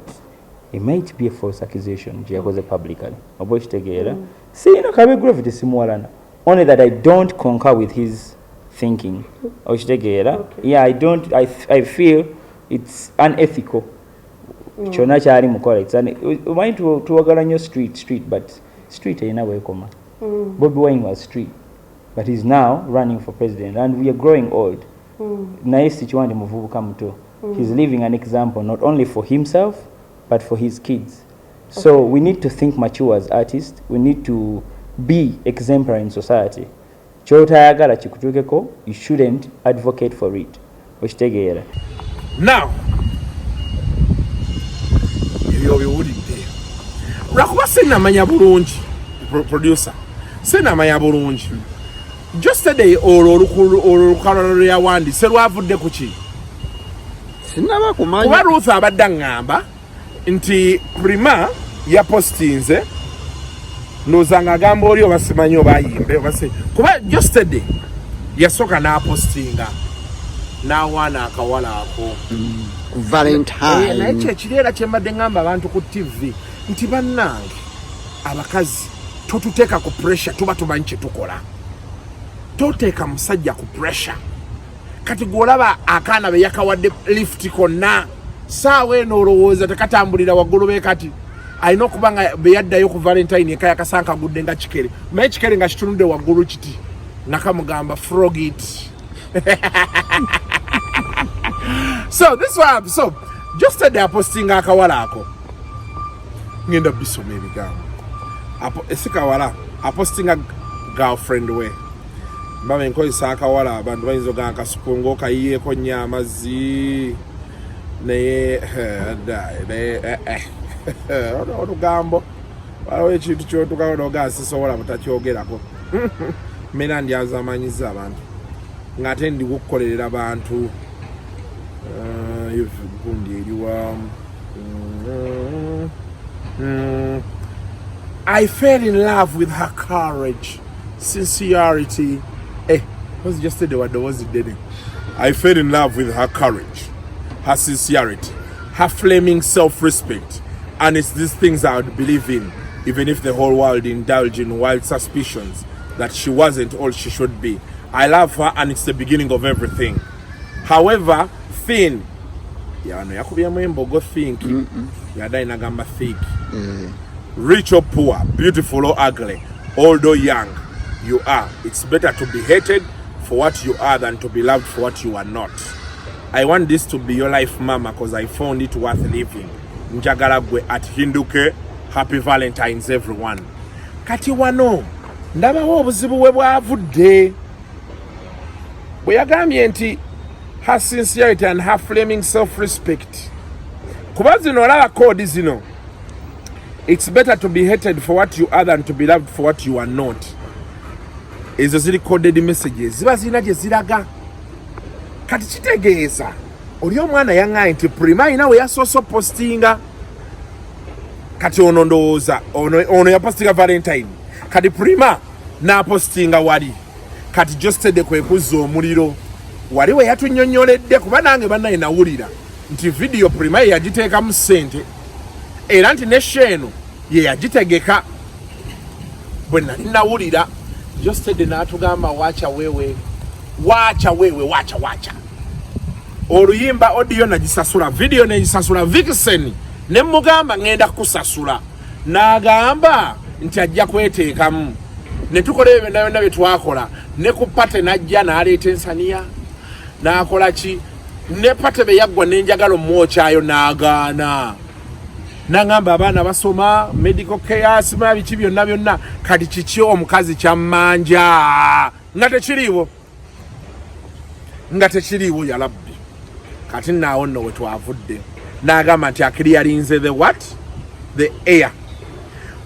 it might be a false accusation gyakoze publicly oba okitegeera sirina kabegravity simuwalana only that I don't concur with his thinking okitegeera yeah I feel it's unethical kyonna kyali mukola omanyi tuwagala nnyo street but street erina bwekoma Bobi Wine was street but he's now running for president and we are growing old naye sikiwandi muvubuka muto he's living an example not only for himself but for his kids so we need to think mature as artists we need to be exemplary in society kyotayagala kikutuukeko you shouldn't advocate for it okitegeera now ebyo biwulidde lwakuba sinamanya bulungi producer sinamanya bulungi Geosteady olukalala lweyawandise lwavudde ku ki sinaba kumanya kuba Ruth abadde aŋŋamba nti Prima yapostinze ndowooza ng'agamba oli oba simanyi oba ayimbe kuba Geosteady yasooka n'apostinga n'awaana akawala ako Valentine naye kyekiro kye mbadde ŋŋamba abantu ku TV nti bannange abakazi totuteeka ku pressure tuba tumanyi kye tukola toteeka musajja ku pressure kati gw'olaba akaana be yakawadde lift konna saawa eno olowooza tekatambulira waggulu be kati alina okuba nga be yaddayo ku Valentine eka yakasanka gudde nga kikere naye kikere nga kitunudde waggulu kiti nakamugamba frog it so this one so Geosteady apostinga akawala ako ngenda bisoma ebigambo esikawala apostinga girlfriend we mbabe nkozesa akawala abantu bayinza ogamba Kasuku ng'okayiyeeko nnyo amazzi naye olugambo waliwo ekintu kyotukawo nogaa sisobola butakyogerako mena ndyaza amanyiza abantu ng'ate ndi kukolerera abantu gundi eriwa I fell in love with her courage, sincerity. Was Geosteady what was it did? I fell in love with her courage, her sincerity, her flaming self-respect, and it's these things I would believe in, even if the whole world indulged in wild suspicions that she wasn't all she should be. I love her, and it's the beginning of everything. However, thin, thick, rich or poor, beautiful or ugly, old or young, you are. It's better to be hated for what you are than to be loved for what you are not. I want this to be your life, mama, because I found it worth living. Njagala gwe at Hinduke. Happy Valentine's, everyone. Kati wano ndabawo obuzibu bwe bwavudde bwe yagambye nti her sincerity and her flaming self-respect. Kuba zino olaba kodi zino. It's better to be hated for what you are than to be loved for what you are not. ezo ziri coded messages ziba zirina gye ziraga kati kitegeeza oli omwana yaŋŋaye nti Prima ina we yasoose postinga kati ono ndowooza ono yapostinga Valentine kati Prima n'apostinga wali kati Geosteady kwe kuzza omuliro wali we yatunnyonnyoledde kuba nange bannaye nawulira nti video Prima ye yagiteekamu ssente era nti ne sheeno ye yagitegeka bwe nali nawulira Geosteady n'atugamba waacha wewe oluyimba audio nagisasula video negisasula Vixen ne mugamba ngenda kusasula n'agamba nti ajja kweteekamu ne tukola ebyo byonna bye twakola ne ku pate najja n'aleeta ensaniya n'akola ki ne pate be yaggwa n'enjagala omwokyayo n'agaana n'agamba abaana basoma medical care sima biki byonna kati kiki omukazi kyammanja nga tekiriiwo yalabbi kati naawo nno we twavudde n'agamba nti akiriyalinze the air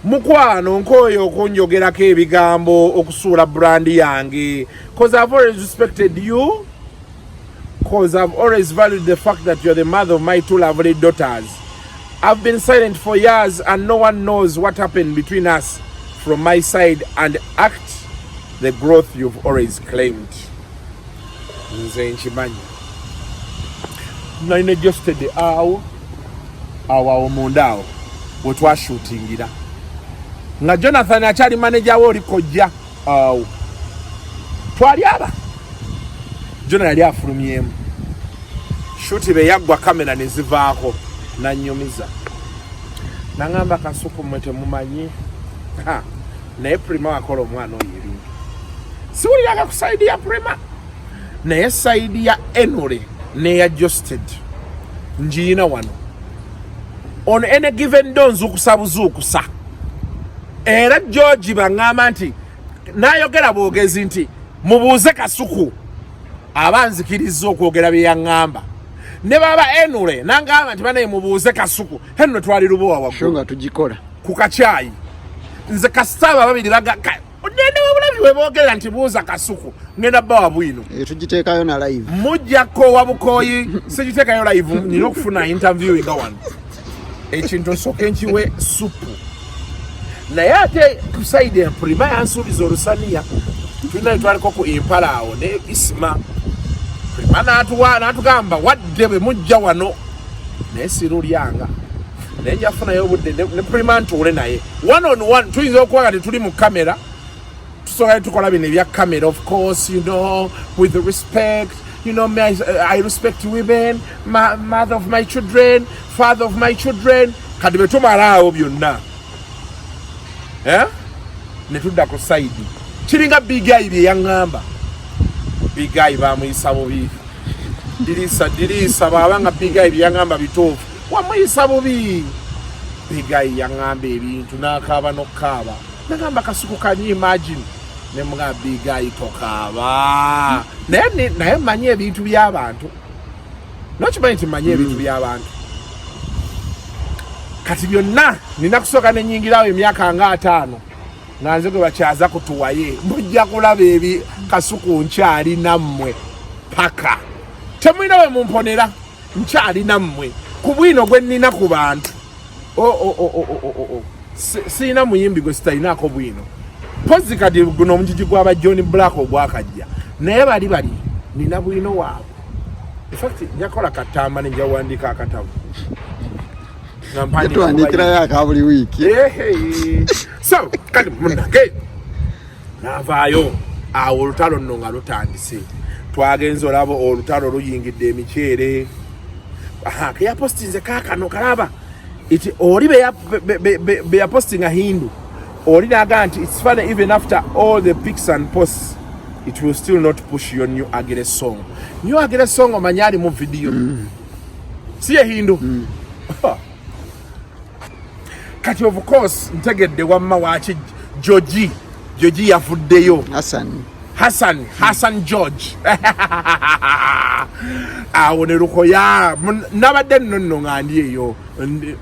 mukwano nk'oyo okunjogerako ebigambo okusuula brandi yange cause I've always respected you cause I've always valued the fact that you're the mother of my two lovely daughters. I've been silent for years and no one knows what happened between us from my side and act the growth you've always claimed. Nze nkimanyi nalina Geosteady awo munda awo we twashootingira nga Jonathan akyali manager we oli kojja awo twali aba Jona yali afulumyemu shuti be yaggwa kamera ne zivaako nanyumiza nangamba Kasuku mmwe temumanyi naye Prima wakola omwana oyo ebintu siwuliraga ku saidi ya Prima naye saidi ya Enore neya Geosteady njiina wano on any given day nzukusa era George baŋŋamba nti n'ayogera bwogezi nti mubuuze Kasuku abanzikiriza okwogera bye yaŋŋamba ne baba Enure nangamba nti banaye mubuuze Kasuku henno twali lubowa waggulu nga tugikola ku kacyayi nze kasitaba babiri nene wabulabi we boogera nti buuza Kasuku ngenda bbawa bwino tugiteekayo na live mujjako wabukoyi sigiteekayo live nina okufuna interview nga wano ekintu nsooke nkiwe supu naye ate kusaidi ya Prima yansuubiza olusaniya tulina twaliko ku impala awo ne isima Prima n'atugamba wadde bwe mujja wano naye sirulyanga naye njafunayo obudde ne Prima ntuule naye one on one tuyinza okuwaga tetuli mu kamera tusooka tukola bino ebya kamera of course you know with the respect you know me I respect women mother of my children father of my children kati bwe tumalaawo byonna ne tudda ku saidi kiringa bigayi bye yaŋŋamba bigayi bamuyisa bubi dirisa bwabanga bigayi bye yaŋŋamba bituufu wamuyisa bubi bigayi yaŋŋamba ebintu n'akaaba n'okukaaba nagamba Kasuku can you imagine ne mga bigayi tokaaba naye mmanyi ebintu by'abantu nokimanyi nti mmanyi ebintu by'abantu kati byonna nina kusooka nenyingirawo emyaka nga 5 nga nze gwe bakyaza kutuwaye mujja kulaba ebi Kasuku nkyali nammwe paka temulina we mumponera nkyali nammwe ku bwino gwe nnina ku bantu siina muyimbi gwe sitalinaako bwino pozi kati guno omugigi gw'aba John Black ogwakajja naye bali nina bwino waabwe infact njakola katamba ne njawandiika akatabu tuandikirayo aka buli wiiki so kati munange navaayo awo olutalo nno nga lutandise twagenza olaba olutalo luyingidde emiceere keyapostinze kakano kalaba iti oli be yapostinga Hindu oli naga nti it's funny even after all the pics and posts it will still not push your new Agile song omanyali mu video siye Hindu kati of course ntegedde wamma waki George yafuddeyo Hassan George awo ne lukoya nabadde nno nga ndi eyo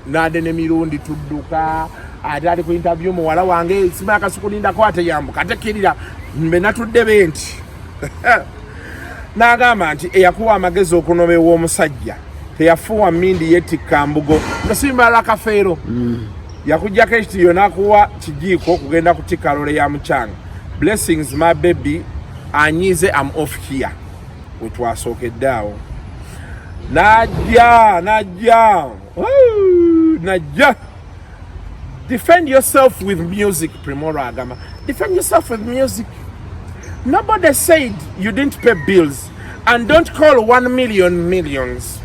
nade ne mirundi tudduka ate ali ku interview muwala wange sima Kasukulindako ate yambuka ate kirira mbe natudde benti n'agamba nti eyakuwa amagezi okunoba ew'omusajja teyafuwa mmindi yetikka mbugo nga simbala kafeero yakujjako ekitiyo n'akuwa kijiiko kugenda kutikka lole ya mucanga. Blessings my baby anyize I'm off here wetwasookedde awo najja defend yourself with music. Primora agama defend yourself with music. Nobody said you didn't pay bills, and don't call 1 million millions.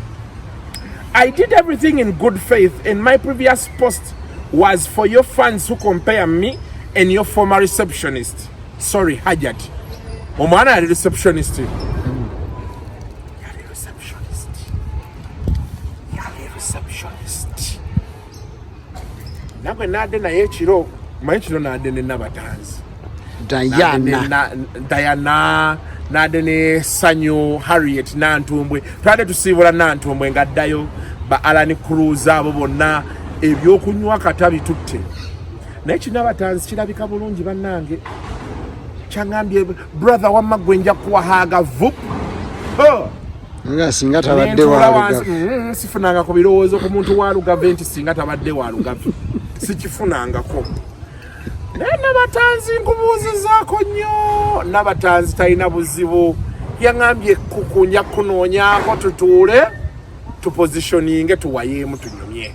I did everything in good faith, and my previous post was for your fans who compare me and your former receptionist. Sorry, Hajat. Omwana yali receptionist. Yali receptionist. Nagwe nade naye ekiro, manyi kiro nade ne Nabatanzi. Diana nade ne Sanyo Harriet Nantumbwe. Twade tusiibula Nantumbwe ngaddayo ba Alan Cruz abo bonna ebyokunywa katabi tutte. Naye Nabatanzi kirabika bulungi bannange. Changambye brother wamma gwe nja kuwahaga vup. Nga singa tabadde wa sifunanga ku birowoozo ku muntu wa Lugaventi singa tabadde wa Lugaventi. Sikifunangako. Nabatanzi nkubuuzizaako nnyo. Nabatanzi talina buzibu. Yangambye kukunja kunoonyaako tutuule tupositioninge tuwayeemu tunyumye.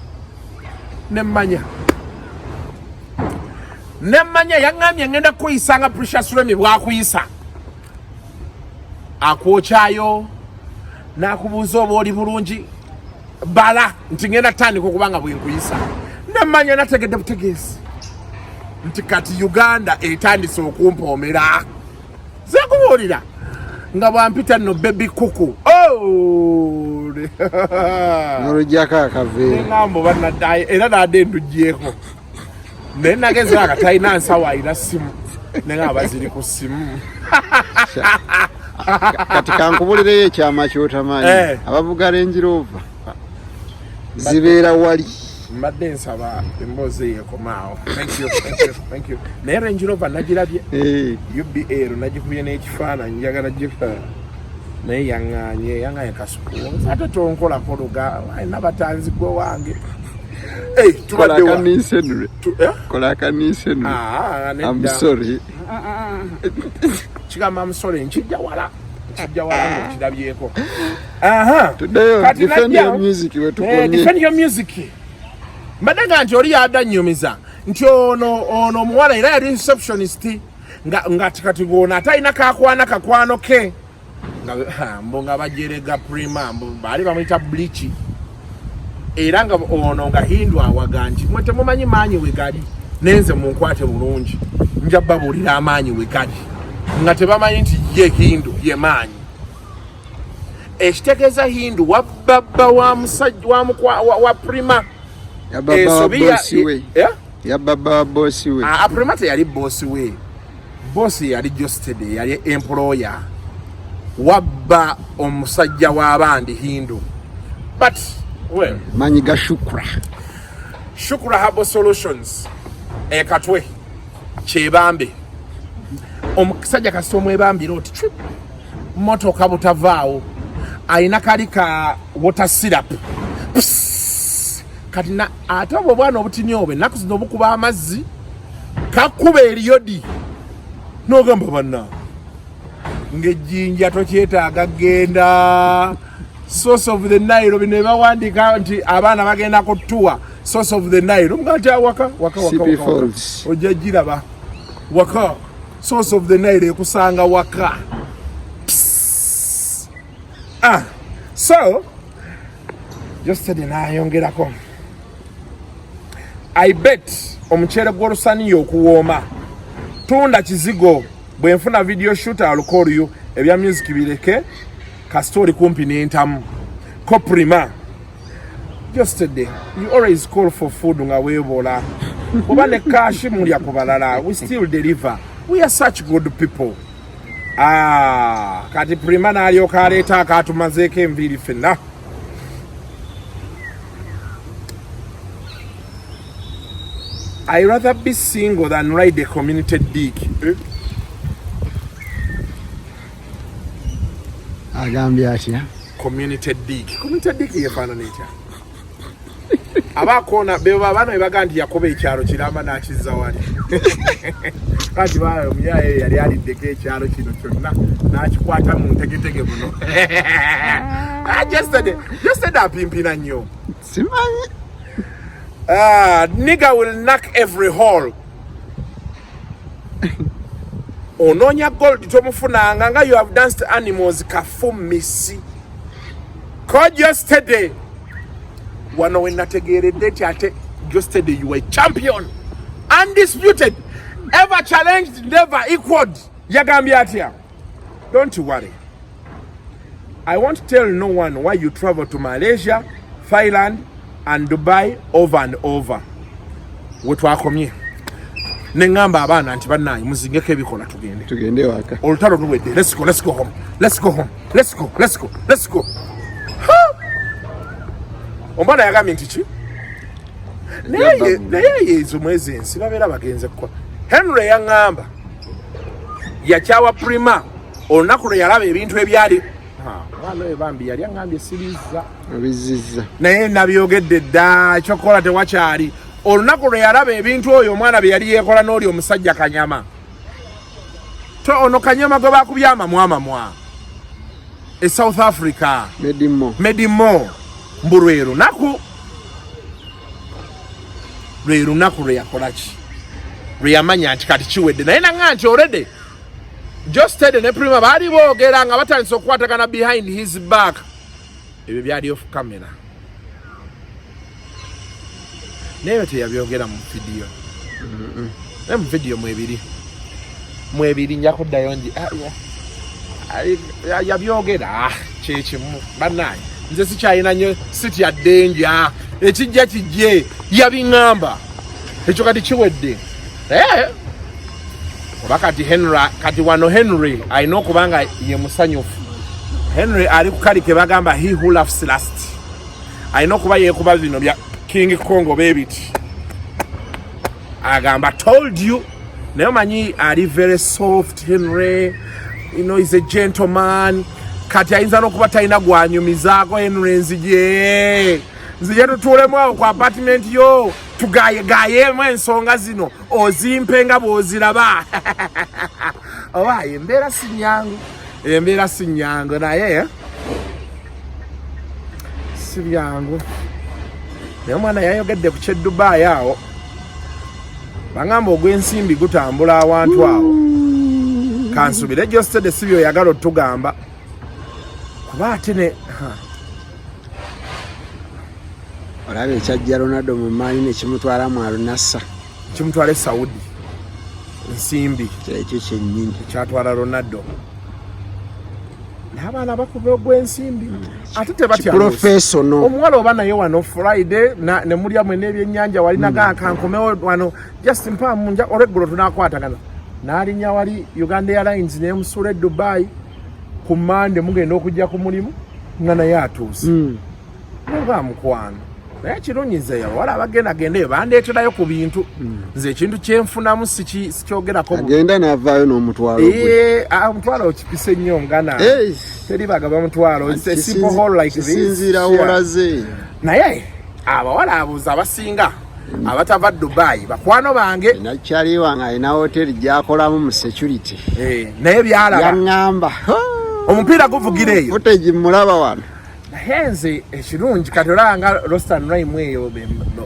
Nemmanya yangambye ngenda kuyisanga Precious Remy bwakuyisa. Akwokyayo n'akubuuza oba oli bulungi bala nti ngenda tandika okubanga bwe nkuyisa. Nemmanya nategedde butegeezi nti kati Uganda etandise okumpoomera. Zakubuulira nga bwampita nno baby kuku. Nolujjako akaveera. Ngambo bannaddaye era nadde ndugyeko. Naye nageze akatalina nsawo ayina simu nenga abaziri ku simu. Kati kankubulireyo ekyama kyotamanyi. Abavuga Range Rover zibeera wali. Mbadde nsaba emboozi yeekomaawo. Thank you. Naye Range Rover nagirabye. UBA nagikubye n'ekifaananyi njagala gika. Naye yaŋŋaanye Kasuku. Ate tonkolako luga Nabatanzi gwe wange. Hey, I'm sorry. I'm sorry. Defend your music. Defend your music. Mbadaga nti oli yadanyumiza nti ono muwala era yali receptionist nga kati gona atalina kakwano ke mbonga bajerega Prima bali bamuyita bleach. Era nga ono nga Hindu awaganji mwete mumanyi maanyi we gali nenze munkwate bulungi nja babulira amaanyi we gali nga tebamanyi nti ye Hindu ye maanyi. Ekitegeeza Hindu wababa wa musajja wa Prima yababa bosi we. Prima teyali bosi we. Bosi yali Geosteady yali employer. Wabba omusajja w'abandi Hindu. But well, Manyiga Shukra Habo Solutions Katwe Chebambe omusajja kasita omwebambira oti trip motoka butavaawo ayina kalika water syrup kati na ate obwo bwana obutinyobe ennaku zino obukuba amazzi kakuba eriyodi n'ogamba banna ng'ejjinja tokyetaaga genda Source of the Nile bino bawandika nti abaana bagenda ku tour Source of the Nile omugati waka ojjagiraba waka Source of the Nile ekusanga waka. So just nayongerako I bet omukyere gw'olusaniya okuwooma tunda kizigo bwe nfuna video shooter alukoliyo ebya music bireke kastori kumpi n'entamu ko Prima Geosteady you always call for food nga weebola oba ne cash mulya ku balala we still deliver. We are such good people. Kati Prima n'alyoka aleeta akatumazeeko enviiri ffenna. I rather be single than ride a community dick. Agambye atya? Community dick. Community dick yefana netya. Abakona beba bano ebaga nti yakoba ekyalo kiramba nakizza wali. Kati bayo myaye yali alidde ekyalo kino kyonna nakikwata mu ntegetege buno. Just said apimpina nnyo. Simanyi. Nigga will knock every hole. Ononya gold tomufunanga nga you have danced animals kafumisi. Ko Geosteady. Wano when nategeredde ate Geosteady you were champion. Undisputed. Ever challenged, never equaled. Yagambye atya. Don't worry. I won't tell no one why you travel to Malaysia, Thailand, and Dubai over and over. Wetwakomye. Nengamba abana nti bannaye muzingeko ebikola tugende. Tugende waka. Olutalo luwedde. Let's go home. Let's go. Ombana yagambye nti ki? Naye ezo mwezi ensi babeera bagenze kwa. Henry yangamba yakyawa Prima olunaku lwe yalaba ebintu ebyali wano ebambi yali angambye bizizza naye nabyogedde dda ekyokola tewakyali olunaku lwe yalaba ebintu oyo omwana bye yali yeekola n'oli omusajja Kanyama to ono Kanyama gwe bakubya amamwa e South Africa medimo mbu lwe lunaku lwe yakolaki lwe yamanya nti kati kiwedde naye nanga nti already Geosteady ne Prima baali boogera nga batandise okukwatagana behind his back ebyo byali off camera naye teyabyogera mu video naye mu video mwebiri nja kuddayo nti yabyogera kyekimu bannaye nze sikyalina nnyo sitya ddenja ekijja kijje yabiŋŋamba ekyo kati kiwedde oba kati wano Henry alina okubanga ye musanyufu Henry ali ku kali ke bagamba he who laughs last alina okuba yeekuba bino bya King Kongo bebiti agamba told you naye manyi ali very soft Henry you know he's a gentleman kati ayinza n'okuba talina gwanyumizaako Henry nzije tutuulemu awo ku apartment yo tugayegayeemu ensonga zino ozimpe nga bw'oziraba oba embeera si nnyangu naye si byangu naye omwana yayogedde ku ky'Edubai awo bangamba ogw'ensimbi gutambula awantu awo kansubire Geosteady si by'oyagala otugamba kuba ate ne olaba ekyajja Ronaldo mu maanyi nekimutwala mu Alunasa kimutwala e Saudi nsimbi ekyo kyennyini ekyatwala Ronaldo n'abaana bakuba ogw'ensimbi ate tebatya professional omuwala oba naye wano Friday ne mulyamu n'ebyennyanja walinaga kankomewo wano just mpamu olweggulo tunaakwatagana n'alinnya wali Uganda Airlines n'emusuula e Dubai ku Monday mugenda okujja ku mulimu nga naye atuuse nga mukwano naye kirunyiza yawala abagenda eyo bandeeterayo ku bintu nze ekintu kyenfunamu sikyogerako agenda n'avaayo n'omutwalo omutwalo okipise nnyo ngana teri bagaba mutwalo kisinziira wolaze naye abawala abuuza abasinga abatava Dubai bakwano bange nakyali wange alina hoteri gyakolamu mu security naye byalaba yaŋŋamba omupiira guvugira eyo footage mulaba wano henze ekirungi kati olanga Rostan Rhyme eyo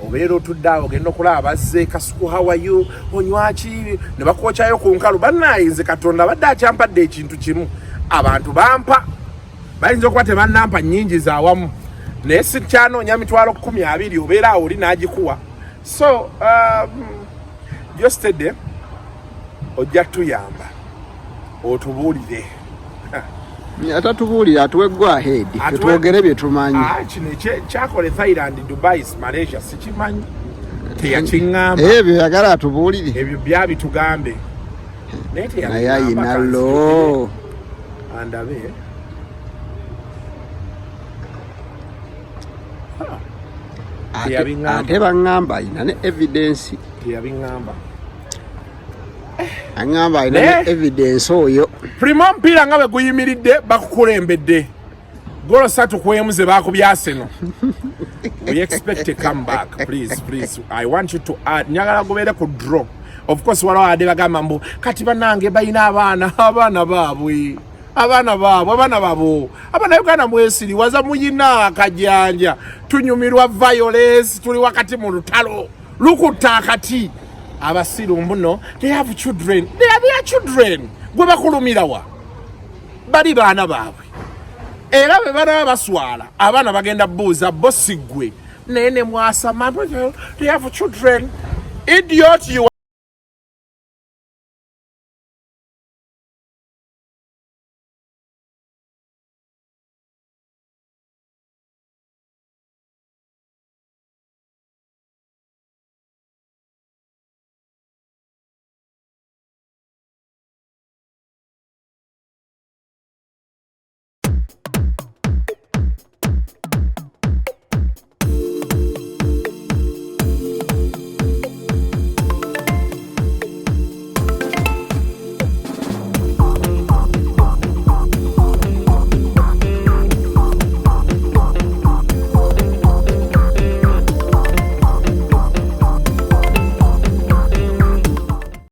obeera otudde awo ogenda okulaba bazze Kasuku how are you onywaki ne bakokyayo ku nkalu bannayinze Katonda badde akyampadde ekintu kimu abantu bampa bayinza okuba tebannampa nnyingi zaawamu naye sikyanoonya mitwalo 20 obeera awo oli n'agikuwa so Geosteady ojja tuyamba otubuulire atatubuulira atuweggwa ahead twogere bye tumanyi kino kyakole Thailand Dubai Malaysia sikimanyi teyakiŋŋamba ebyo yagala atubuulire ebyo byabitugambe naye ayina lo andabe ate baŋŋamba ina ne evidence teyabiŋŋamba aŋŋamba ina ne evidence oyo Prima mpira nga bwe guyimiridde bakukulembedde golo 3 ku 1 ze bakubyaseno we expect a comeback please I want you to add nyagala gobeere ku draw of course waliwo ade bagamba mbu kati banange balina abaana baabwe abana Uganda mwesiri waza muyina akajanja tunyumirwa violence tuli wakati mu lutalo lukuta akati abasiru mbuno they have children their children gwe bakulumirawa bali baana baabwe era be bana baswala abana bagenda buuza bosigwe nene mwasa mambo they have children idiot you